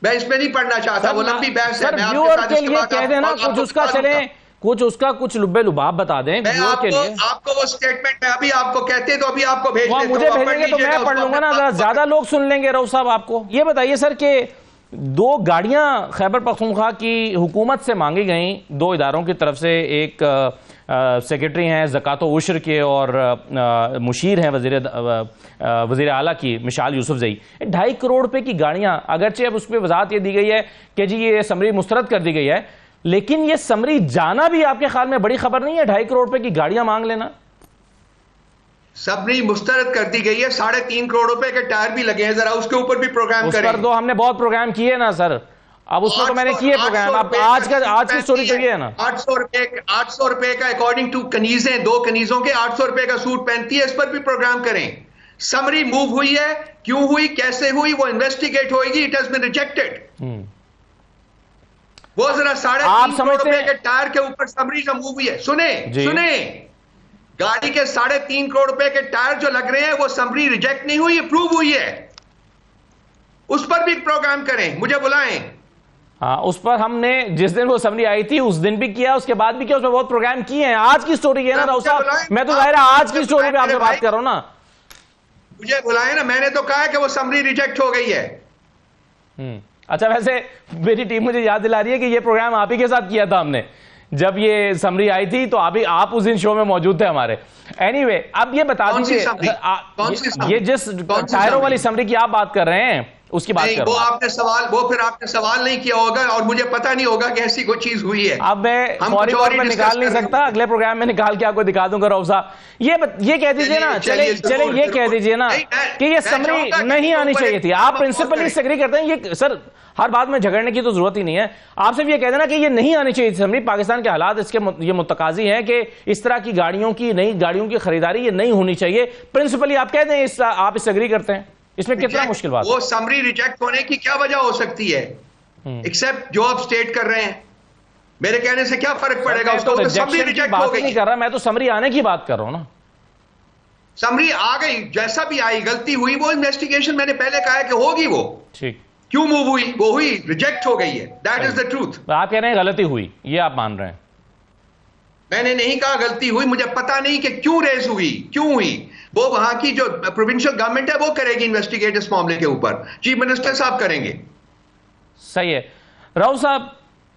मैं इसमें नहीं पढ़ना चाहता, वो लंबी बहस है। मैं व्यूअर के लिए कह देना कुछ उसका, चले कुछ लुब्बे लुबाब बता दें व्यूअर के लिए। आपको वो स्टेटमेंट मैं अभी आपको कहते तो अभी आपको भेज देता हूं। मुझे भेजेंगे तो मैं पढ़ लूंगा ना, ज्यादा लोग सुन लेंगे। रऊफ साहब आपको ये बताइए सर कि 2 गाड़ियां खैबर पख्तूनख्वा की हुकूमत से मांगी गई, 2 इदारों की तरफ से। एक सेक्रेटरी हैं ज़कात व उश्र के और मुशीर हैं वज़ीर आला की मिशाल यूसुफजई। 2.5 करोड़ रुपए की गाड़ियां, अगरचे अब उस पर वजाहत ये दी गई है कि जी ये समरी मुस्तरद कर दी गई है, लेकिन ये समरी जाना भी आपके ख्याल में बड़ी खबर नहीं है? 2.5 करोड़ रुपए की गाड़ियां मांग लेना। समरी मुस्तरद कर दी गई है, 3.5 करोड़ रुपए के टायर भी लगे हैं, जरा उसके ऊपर भी प्रोग्राम करें। उस पर तो हमने बहुत प्रोग्राम किए ना सर, अब उसमें तो मैंने किए प्रोग्राम। अब आज की स्टोरी तो ये है ना, 800 रुपए का अकॉर्डिंग टू कनीजें, 2 कनीजों के 800 रुपए का सूट पहनती है, इस पर भी प्रोग्राम करें। समरी मूव हुई है, क्यों हुई, कैसे हुई, वो इन्वेस्टिगेट होगी। It has been rejected. वो जरा 3.5 करोड़ रुपए के टायर के ऊपर समरी जो मूव हुई है, सुने गाड़ी के 3.5 करोड़ रुपए के टायर जो लग रहे हैं वो समरी रिजेक्ट नहीं हुई, प्रूव हुई है। उस पर भी प्रोग्राम करें, मुझे बुलाएं। हाँ, उस पर हमने जिस दिन वो समरी आई थी उस दिन भी किया, उसके बाद भी किया, उसमें बहुत प्रोग्राम किए हैं। आज की स्टोरी है ना राव साहब, मैं तो जाहिर आज की स्टोरी पे आपसे बात कर रहा हूं ना। मुझे बुलाए ना, मैंने तो कहा कि वो समरी रिजेक्ट हो गई है। अच्छा, वैसे मेरी टीम मुझे याद दिला रही है कि ये प्रोग्राम आप ही के साथ किया था हमने, जब ये समरी आई थी तो आप उस दिन शो में मौजूद थे हमारे। एनीवे, अब ये बता दीजिए, ये जिस टायरों वाली समरी की आप बात कर रहे हैं उसकी बात कर वो फिर आपने सवाल नहीं किया होगा और मुझे पता नहीं होगा कि ऐसी कोई चीज हुई है। अब मैं फौरी तौर पर निकाल नहीं सकता, अगले प्रोग्राम में निकाल के आपको दिखा दूंगा। रऊफ साहब ये कह दीजिए ना, चले ये कह दीजिए ना कि ये समरी नहीं आनी चाहिए थी। आप प्रिंसिपली डिसएग्री करते हैं, ये सर हर बात में झगड़ने की तो जरूरत ही नहीं है। आप सिर्फ ये कह देना कि ये नहीं आनी चाहिए थी समरी। पाकिस्तान के हालात इसके ये मुतकाजी हैं कि इस तरह की नई गाड़ियों की खरीदारी ये नहीं होनी चाहिए। प्रिंसिपली आप कह दें, आप इससे एग्री करते हैं, इसमें कितना मुश्किल बात? वो समरी रिजेक्ट होने की क्या वजह हो सकती है, एक्सेप्ट जो आप स्टेट कर रहे हैं? मेरे कहने से क्या फर्क पड़ेगा उसको? तो समरी रिजेक्ट हो गई। नहीं कर रहा मैं, तो समरी आने की बात कर रहा हूं ना। समरी आ गई, जैसा भी आई, गलती हुई, वो इन्वेस्टिगेशन मैंने पहले कहा है कि होगी। वो ठीक, क्यों मूव हुई, वो हुई, रिजेक्ट हो गई है। That is the truth. आप कह रहे हैं गलती हुई, ये आप मान रहे हैं? मैंने नहीं कहा गलती हुई, मुझे पता नहीं कि क्यों रेस हुई, क्यों हुई। वो वहां की जो प्रोविंशियल गवर्नमेंट है वो करेगी इन्वेस्टिगेट इस मामले के ऊपर, चीफ मिनिस्टर साहब करेंगे। सही है। राव साहब,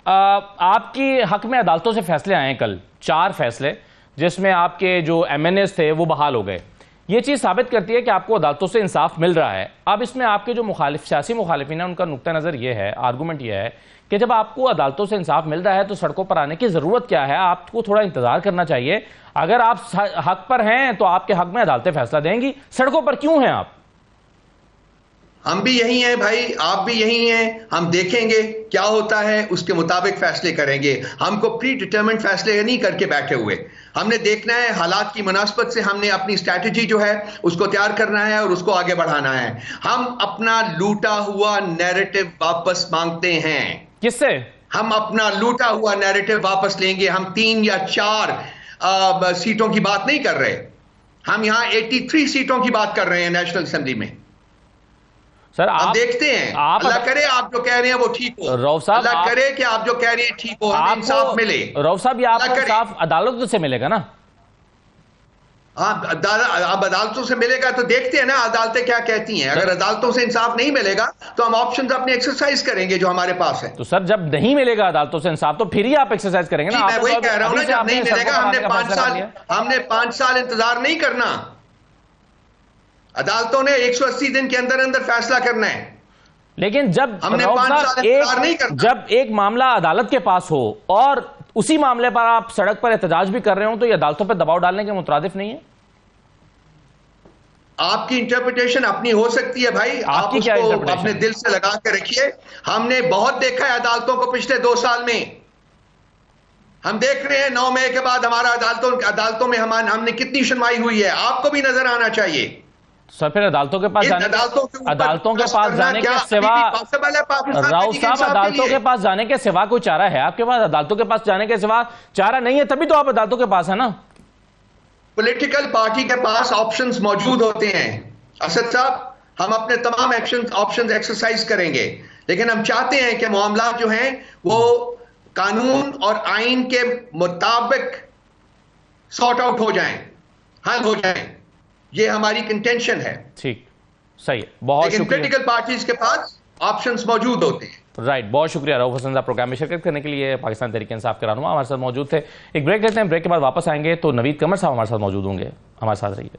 आपकी हक में अदालतों से फैसले आए कल, 4 फैसले, जिसमें आपके जो MNAs थे वो बहाल हो गए। ये चीज़ साबित करती है कि आपको अदालतों से इंसाफ मिल रहा है। अब इसमें आपके जो सियासी मुखालिफिन है उनका नुक्ता नज़र ये है, आर्गूमेंट ये है कि जब आपको अदालतों से इंसाफ मिल रहा है तो सड़कों पर आने की ज़रूरत क्या है, आपको थोड़ा इंतजार करना चाहिए। अगर आप हक पर हैं तो आपके हक में अदालतें फैसला देंगी, सड़कों पर क्यों हैं आप? हम भी यही हैं भाई, आप भी यही हैं। हम देखेंगे क्या होता है, उसके मुताबिक फैसले करेंगे। हमको प्री डिटरमिन्ड फैसले नहीं करके बैठे हुए, हमने देखना है हालात की मुनासबत से हमने अपनी स्ट्रैटेजी जो है उसको तैयार करना है और उसको आगे बढ़ाना है। हम अपना लूटा हुआ नैरेटिव वापस मांगते हैं। किससे? हम अपना लूटा हुआ नैरेटिव वापस लेंगे। हम 3 या 4 सीटों की बात नहीं कर रहे, हम यहां 83 सीटों की बात कर रहे हैं नेशनल असेंबली में। सर आप देखते हैं, अल्लाह करे आप जो कह रहे हैं वो ठीक हो, रऊफ साहब अल्लाह करे कि आप जो कह रहे हैं ठीक हो, हमें इंसाफ मिले। रऊफ साहब, ये आपको इंसाफ अदालतों से मिलेगा ना? हाँ, अब अदालतों से मिलेगा तो देखते हैं ना अदालतें क्या कहती हैं। अगर अदालतों से इंसाफ नहीं मिलेगा तो हम ऑप्शंस अपने एक्सरसाइज करेंगे जो हमारे पास है। तो सर जब नहीं मिलेगा अदालतों से इंसाफ तो फिर ही आप एक्सरसाइज करेंगे ना? मैं वही कह रहा हूं ना, जब नहीं मिलेगा हमने 5 साल इंतजार नहीं करना। अदालतों ने 180 दिन के अंदर अंदर फैसला करना है। लेकिन जब हमने 5 साल इंतजार नहीं करना। जब एक मामला अदालत के पास हो और उसी मामले पर आप सड़क पर एहतजाज भी कर रहे हो तो ये अदालतों पर दबाव डालने के मुतरादिफ नहीं है? आपकी इंटरप्रिटेशन अपनी हो सकती है भाई, आप उसको अपने दिल से लगा के रखिए। हमने बहुत देखा है अदालतों को पिछले 2 साल में। हम देख रहे हैं 9 मई के बाद हमारा अदालतों में हमने कितनी सुनवाई हुई है, आपको भी नजर आना चाहिए। सर फिर अदालतों के पास जाने के सिवा राउफ साहब, अदालतों के पास जाने के सिवा कोई चारा है आपके पास? अदालतों के पास जाने के सिवा चारा नहीं है, तभी तो आप अदालतों के पास है ना। पॉलिटिकल पार्टी के पास ऑप्शंस मौजूद होते हैं असद साहब। हम अपने तमाम ऑप्शंस एक्सरसाइज करेंगे, लेकिन हम चाहते हैं कि मामला जो हैं वो कानून और आइन के मुताबिक सॉर्ट आउट हो जाएं, हल हो जाएं। ये हमारी कंटेंशन है। ठीक, सही है, बहुत शुक्रिया। लेकिन पॉलिटिकल पार्टीज के पास ऑप्शंस मौजूद होते हैं। राइट, बहुत शुक्रिया रऊफ हसन साहब प्रोग्राम में शिरकत करने के लिए। पाकिस्तान तहरीक इंसाफ के रहनुमा हमारे साथ मौजूद थे। एक ब्रेक लेते हैं, ब्रेक के बाद वापस आएंगे तो नवीद कमर साहब हमारे साथ मौजूद होंगे। हमारे साथ रहिए।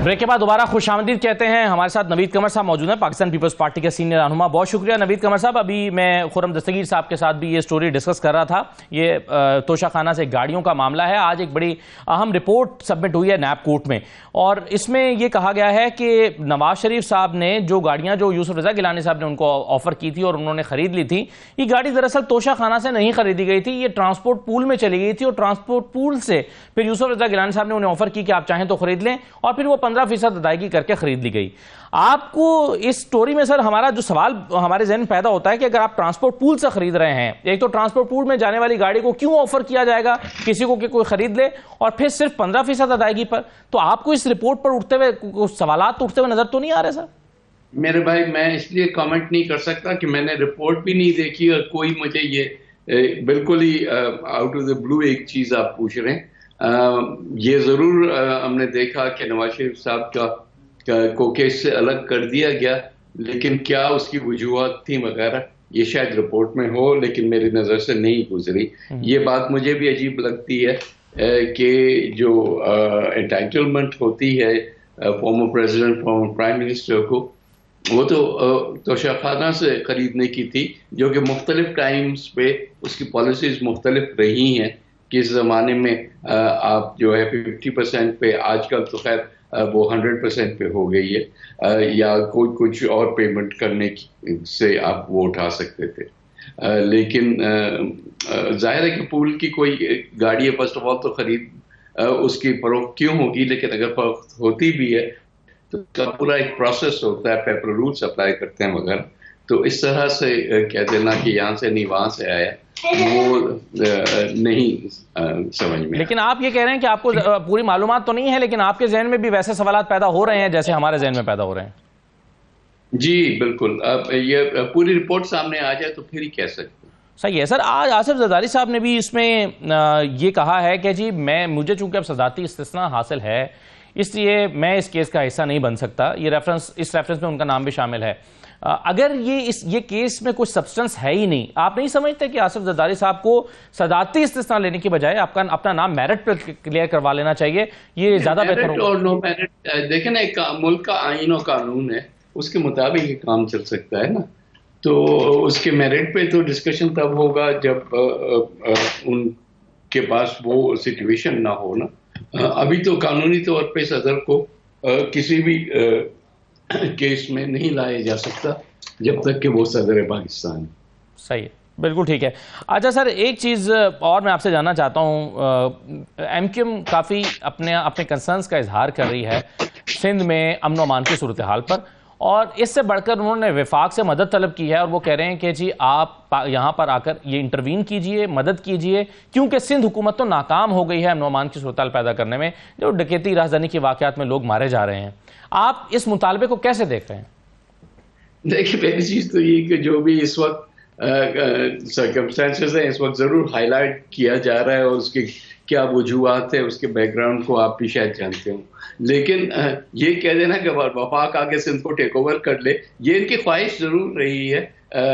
ब्रेक के बाद दोबारा खुशामदीद कहते हैं। हमारे साथ नवीद कमर साहब मौजूद हैं, पाकिस्तान पीपल्स पार्टी के सीनियर रहनुमा। बहुत शुक्रिया नवीद कमर साहब। अभी मैं खुर्रम दस्तगीर साहब के साथ भी ये स्टोरी डिस्कस कर रहा था। ये तोशाखाना से गाड़ियों का मामला है। आज एक बड़ी अहम रिपोर्ट सबमिट हुई है नैब कोर्ट में और इसमें यह कहा गया है कि नवाज शरीफ साहब ने जो गाड़ियां जो यूसुफ रजा गिलानी साहब ने उनको ऑफर की थी और उन्होंने खरीद ली थी, ये गाड़ी दरअसल तोशाखाना से नहीं खरीदी गई थी, ये ट्रांसपोर्ट पूल में चली गई थी और ट्रांसपोर्ट पूल से फिर यूसुफ रजा गिलानी साहब ने उन्हें ऑफर की कि आप चाहें तो खरीद लें और फिर वो 15% अदायगी करके खरीद ली गई। आपको इस स्टोरी में सर हमारा जो सवाल हमारे जहन में पैदा होता है कि अगर आप ट्रांसपोर्ट पूल से खरीद रहे हैं, एक तो ट्रांसपोर्ट पूल में जाने वाली गाड़ी को क्यों ऑफर किया जाएगा किसी को कि कोई खरीद ले और फिर सिर्फ 15% अदायगी पर? तो आपको इस रिपोर्ट पर उठते हुए सवालात तो उठते हुए नजर तो नहीं आ रहे सर? मेरे भाई, मैं इसलिए कमेंट नहीं कर सकता कि मैंने रिपोर्ट भी नहीं देखी और कोई मुझे ये बिल्कुल ही आउट ऑफ द ब्लू एक चीज आप पूछ रहे हैं। ये जरूर हमने देखा कि नवाज शरीफ साहब को केस से अलग कर दिया गया, लेकिन क्या उसकी वजूहत थी वगैरह ये शायद रिपोर्ट में हो, लेकिन मेरी नज़र से नहीं गुजरी। ये बात मुझे भी अजीब लगती है कि जो एंटाइटलमेंट होती है former president former prime minister को, वो तो तोशाखाना से खरीदने की थी, जो कि मुख्तलिफ टाइम्स पे उसकी पॉलिसीज मुख्तलिफ रही हैं कि इस ज़माने में आप जो है 50% पे, आजकल तो खैर वो 100% पे हो गई है, या कोई कुछ और पेमेंट करने से आप वो उठा सकते थे। लेकिन जाहिर है कि पूल की कोई गाड़ी है, फर्स्ट ऑफ ऑल तो खरीद उसकी फरोख्त क्यों होगी, लेकिन अगर फरोख्त होती भी है तो उसका पूरा एक प्रोसेस होता है, पेपर रूल्स अप्लाई करते हैं वगैरह। तो इस तरह से कह देना कि यहाँ से नहीं वहाँ से आया, वो नहीं समझ में। लेकिन आप ये कह रहे हैं कि आपको पूरी मालूमात तो नहीं है, लेकिन आपके जहन में भी वैसे सवालात पैदा हो रहे हैं जैसे हमारे जहन में पैदा हो रहे हैं। जी बिल्कुल, अब ये पूरी रिपोर्ट सामने आ जाए तो फिर ही कह सकते। सही है सर। आज आसिफ जरदारी साहब ने भी इसमें ये कहा है कि जी मुझे चूंकि अब सदाती इस्तिस्ना हासिल है इसलिए मैं इस केस का हिस्सा नहीं बन सकता। ये इस रेफरेंस में उनका नाम भी शामिल है। अगर ये केस में कुछ सब्सटेंस है ही नहीं, आप नहीं समझते कि आसिफ जरदारी साहब को सदाती इस्तिस्ना लेने की बजाय अपना नाम मेरिट पर क्लियर करवा लेना चाहिए? ये ज्यादा बेहतर होगा। और नो मेरिट, देखें ना, एक मुल्क का आईन और कानून है, उसके मुताबिक ये काम चल सकता है ना। तो उसके मेरिट पे तो डिस्कशन तब होगा जब उनके पास वो सिचुएशन ना हो ना। अभी तो कानूनी तौर पे सदर को किसी भी केस में नहीं लाया जा सकता जब तक कि वो सदर पाकिस्तान। सही है, बिल्कुल ठीक है। अच्छा सर, एक चीज़ और मैं आपसे जानना चाहता हूँ, एमक्यूएम काफ़ी अपने कंसर्न्स का इजहार कर रही है सिंध में अमन व अमान की सूरत हाल पर, और इससे बढ़कर उन्होंने वफाक से मदद तलब की है और वो कह रहे हैं कि जी आप यहाँ पर आकर ये इंटरवीन कीजिए, मदद कीजिए, क्योंकि सिंध हुकूमत तो नाकाम हो गई है अमन व अमान की सूरत हाल पैदा करने में। जो डकैती, राजधानी के वाक़यात में लोग मारे जा रहे हैं, आप इस मुतालबे को कैसे देख रहे हैं? देखिए, पहली चीज तो ये कि जो भी इस वक्त सर्कमस्टेंसेस है इस वक्त जरूर हाईलाइट किया जा रहा है और उसके क्या वजूहात है, उसके बैकग्राउंड को आप भी शायद जानते हो। लेकिन ये कह देना कि वफाक आगे सिंध को टेक ओवर कर ले, ये इनकी ख्वाहिश जरूर रही है,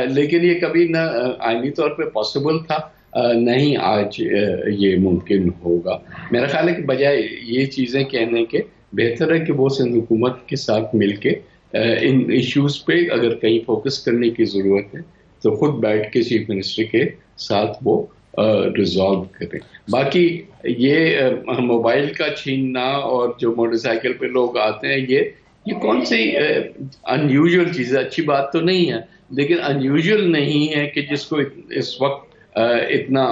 लेकिन ये कभी ना आईनी तौर पे पॉसिबल था, नहीं आज ये मुमकिन होगा। मेरा ख्याल है कि बजाय ये चीज़ें कहने के बेहतर है कि वो सिंध हुकूमत के साथ मिलके इन इश्यूज पे अगर कहीं फोकस करने की ज़रूरत है तो खुद बैठ के चीफ मिनिस्टर के साथ वो रिजॉल्व करें। बाकी ये मोबाइल का छीनना और जो मोटरसाइकिल पे लोग आते हैं, ये कौन सी अनयूजुअल चीज़ है? अच्छी बात तो नहीं है, लेकिन अनयूजुअल नहीं है कि जिसको इस वक्त इतना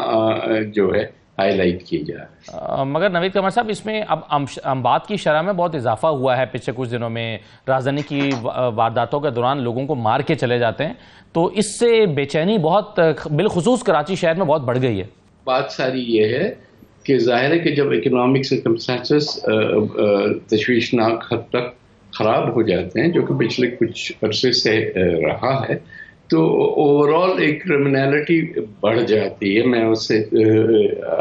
जो है हाईलाइट की जाए। मगर नवीद कमर साहब, इसमें अब अमवात की शरह में बहुत इजाफा हुआ है पिछले कुछ दिनों में। राजधानी की वारदातों के दौरान लोगों को मार के चले जाते हैं, तो इससे बेचैनी बहुत बिलखुसूस कराची शहर में बहुत बढ़ गई है। बात सारी ये है कि जाहिर है कि जब इकोनॉमिक सर्कमस्टेंसेस तशवीशनाक हद तक ख़राब हो जाते हैं, जो कि पिछले कुछ अरसे से रहा है, तो ओवरऑल एक क्रिमिनलिटी बढ़ जाती है। मैं उससे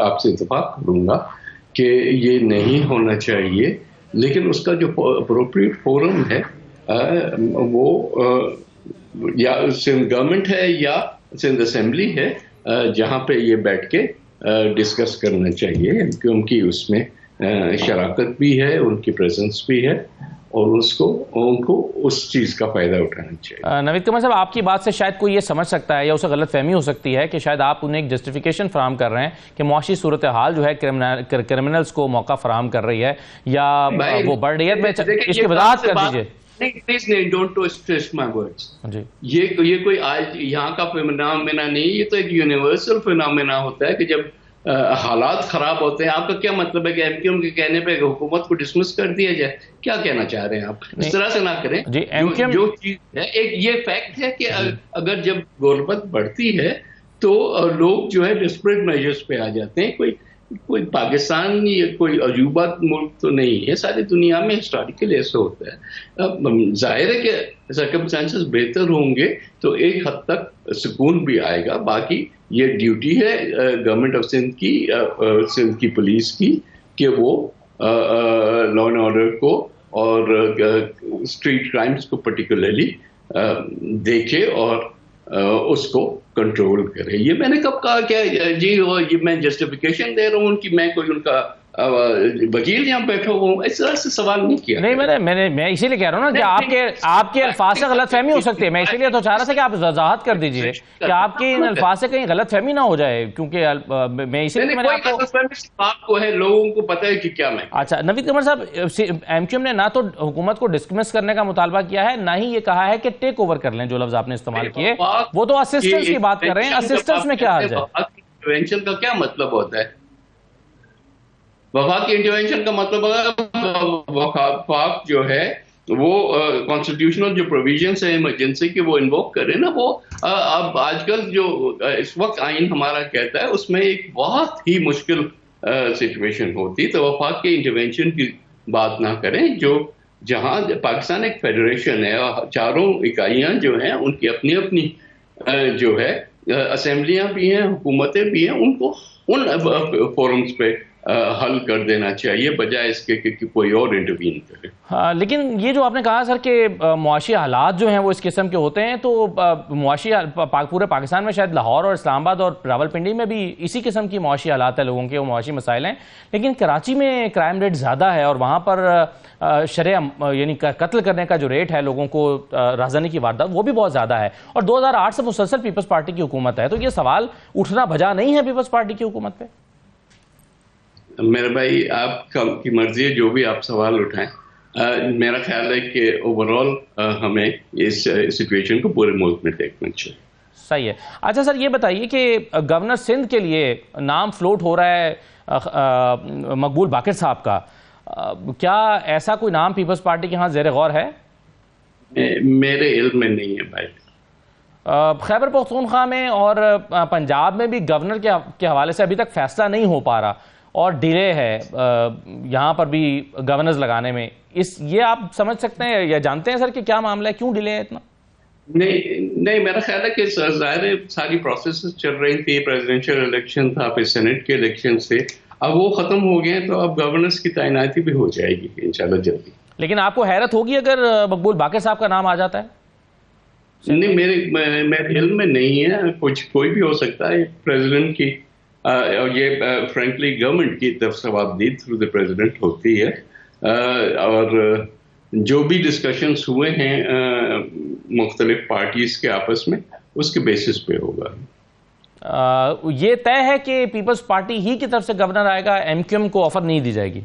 आपसे इत्तेफाक करूँगा कि ये नहीं होना चाहिए, लेकिन उसका जो अप्रोप्रिएट फोरम है वो या सिंध गवर्नमेंट है या सिंध असेंबली है, जहाँ पे ये बैठ के डिस्कस करना चाहिए, क्योंकि उसमें शराकत भी है, उनकी प्रेजेंस भी है और उनको उस चीज़ का फ़ायदा उठाना चाहिए। नवीद कमर साहब, आपकी बात से शायद कोई ये समझ सकता है या उसे गलत फहमी हो सकती है कि शायद आप उन्हें एक जस्टिफिकेशन फराहम कर रहे हैं कि मुआशी सूरत हाल जो है क्रिमिनल्स को मौका फराहम कर रही है या वो बढ़ रही है। इसकी वजाहत कर दीजिए। प्लीज नहीं, डोंट ट्विस्ट माय वर्ड्स। ये कोई आज यहाँ का फिनोमेना नहीं, ये तो एक यूनिवर्सल फिनोमेना होता है कि जब हालात खराब होते हैं। आपका क्या मतलब है कि एमक्यूएम के कहने पे हुकूमत को डिसमिस कर दिया जाए? क्या कहना चाह रहे हैं आप? इस तरह से ना करें। जो चीज है, एक ये फैक्ट है कि अगर जब गुर्बत बढ़ती है तो लोग जो है डिस्परेट मेजर्स पे आ जाते हैं। कोई पाकिस्तान या कोई अजूबा मुल्क तो नहीं है, सारी दुनिया में हिस्टोरिकली ऐसा होता है। जाहिर है कि सर्कमस्टेंसेस बेहतर होंगे तो एक हद तक सुकून भी आएगा। बाकी ये ड्यूटी है गवर्नमेंट ऑफ सिंध की पुलिस की कि वो लॉ एंड ऑर्डर को और स्ट्रीट क्राइम्स को पर्टिकुलरली देखे और उसको कंट्रोल करे। ये मैंने कब कहा क्या जी ये मैं जस्टिफिकेशन दे रहा हूँ उनकी, मैं कोई उनका वकील यहाँ बैठा हुआ हूँ, इस तरह से सवाल नहीं किया। नहीं, मैं इसीलिए कह रहा हूँ ना कि आपके अल्फाज से गलत फहमी हो सकती है। मैं इसीलिए तो चाह रहा था कि आप वजाहत कर दीजिए कि आपके इन अल्फाज से कहीं गलत फहमी ना हो जाए, क्योंकि मैं इसीलिए मैंने आपको है, लोगों को पता है कि क्या मैं। अच्छा नवीद कमर साहब, एमक्यूएम ने ना तो हुकूमत को डिसमिस करने का मुतालबा किया है, ना ही ये कहा है कि टेक ओवर कर लें, जो लफ्ज आपने इस्तेमाल किए वो तो असिस्टेंस की बात कर रहे हैं। असिस्टेंस में क्या हर्ज है? इंटरवेंशन का क्या मतलब होता है? वफाक के इंटरवेंशन का मतलब वफाक जो है वो कॉन्स्टिट्यूशनल जो प्रोविजंस है इमरजेंसी के वो इन्वोक करे ना। वो अब आजकल जो इस वक्त आइन हमारा कहता है उसमें एक बहुत ही मुश्किल सिचुएशन होती, तो वफाक के इंटरवेंशन की बात ना करें। जो जहां पाकिस्तान एक फेडरेशन है और चारों इकाइयां जो हैं उनकी अपनी अपनी जो है असेंबलियां भी हैं, हुकूमतें भी हैं, उनको उन फोरम्स पे हल कर देना चाहिए बजाय इसके कि कोई और इंटरवीन करे। हाँ, लेकिन ये जो आपने कहा सर कि मुआशी हालात जो हैं वो इस किस्म के होते हैं, तो मुआशी पूरे पाकिस्तान में शायद लाहौर और इस्लामाबाद और रावलपिंडी में भी इसी किस्म की मुआशी हालात है, लोगों के वो मुआशी मसाइल हैं, लेकिन कराची में क्राइम रेट ज़्यादा है और वहाँ पर शरेआम यानी कत्ल करने का जो रेट है, लोगों को राजधानी की वारदात, वो भी बहुत ज़्यादा है और 2008 से मुसलसल पीपल्स पार्टी की हुकूमत है। तो ये सवाल उठना भजा नहीं है पीपल्स पार्टी की हुकूमत पे? मेरे भाई, आपकी मर्जी है, जो भी आप सवाल उठाएं। मेरा ख्याल है कि ओवरऑल हमें इस सिचुएशन को पूरे मुल्क में देखना चाहिए। सही है। अच्छा सर, ये बताइए कि गवर्नर सिंध के लिए नाम फ्लोट हो रहा है मकबूल बाकिर साहब का, क्या ऐसा कोई नाम पीपल्स पार्टी के यहाँ ज़ेर गौर है? मेरे इल्म में नहीं है भाई। खैबर पख्तूनख्वा में और पंजाब में भी गवर्नर के हवाले से अभी तक फैसला नहीं हो पा रहा और डिले है यहाँ पर भी गवर्नर्स लगाने में। ये आप समझ सकते हैं या जानते हैं सर कि क्या मामला है, क्यों डिले है इतना? नहीं, मेरा ख्याल है कि ज़ाहिर है सारी प्रोसेस चल रही थी, प्रेसिडेंशियल इलेक्शन था, फिर सेनेट के इलेक्शन से, अब वो खत्म हो गए तो अब गवर्नर्स की तैनाती भी हो जाएगी इंशाल्लाह जल्दी। लेकिन आपको हैरत होगी अगर मकबूल बाकिर साहब का नाम आ जाता है? नहीं, मेरे इल्म में नहीं है, कोई भी हो सकता है प्रेसिडेंट की, और ये फ्रेंकली गवर्नमेंट की तरफ से तबादील थ्रू द प्रेसिडेंट होती है, और जो भी डिस्कशंस हुए हैं मुख्तलिफ पार्टीज के आपस में, उसके बेसिस पे होगा। ये तय है कि पीपल्स पार्टी ही की तरफ से गवर्नर आएगा, एमक्यूएम को ऑफर नहीं दी जाएगी?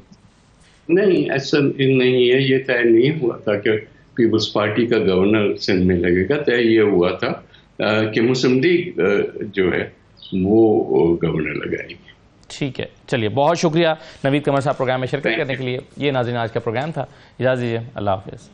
नहीं, ऐसा नहीं है, ये तय नहीं हुआ था कि पीपल्स पार्टी का गवर्नर सिंध में लगेगा। तय ये हुआ था कि मुस्लिम लीग जो है वो गवर्नर लगाएगी। ठीक है, चलिए, बहुत शुक्रिया नवीद कमर साहब प्रोग्राम में शिरकत करने के लिए। ये नाज़रीन आज का प्रोग्राम था, इजाज़त दीजिए, अल्लाह हाफ़िज़।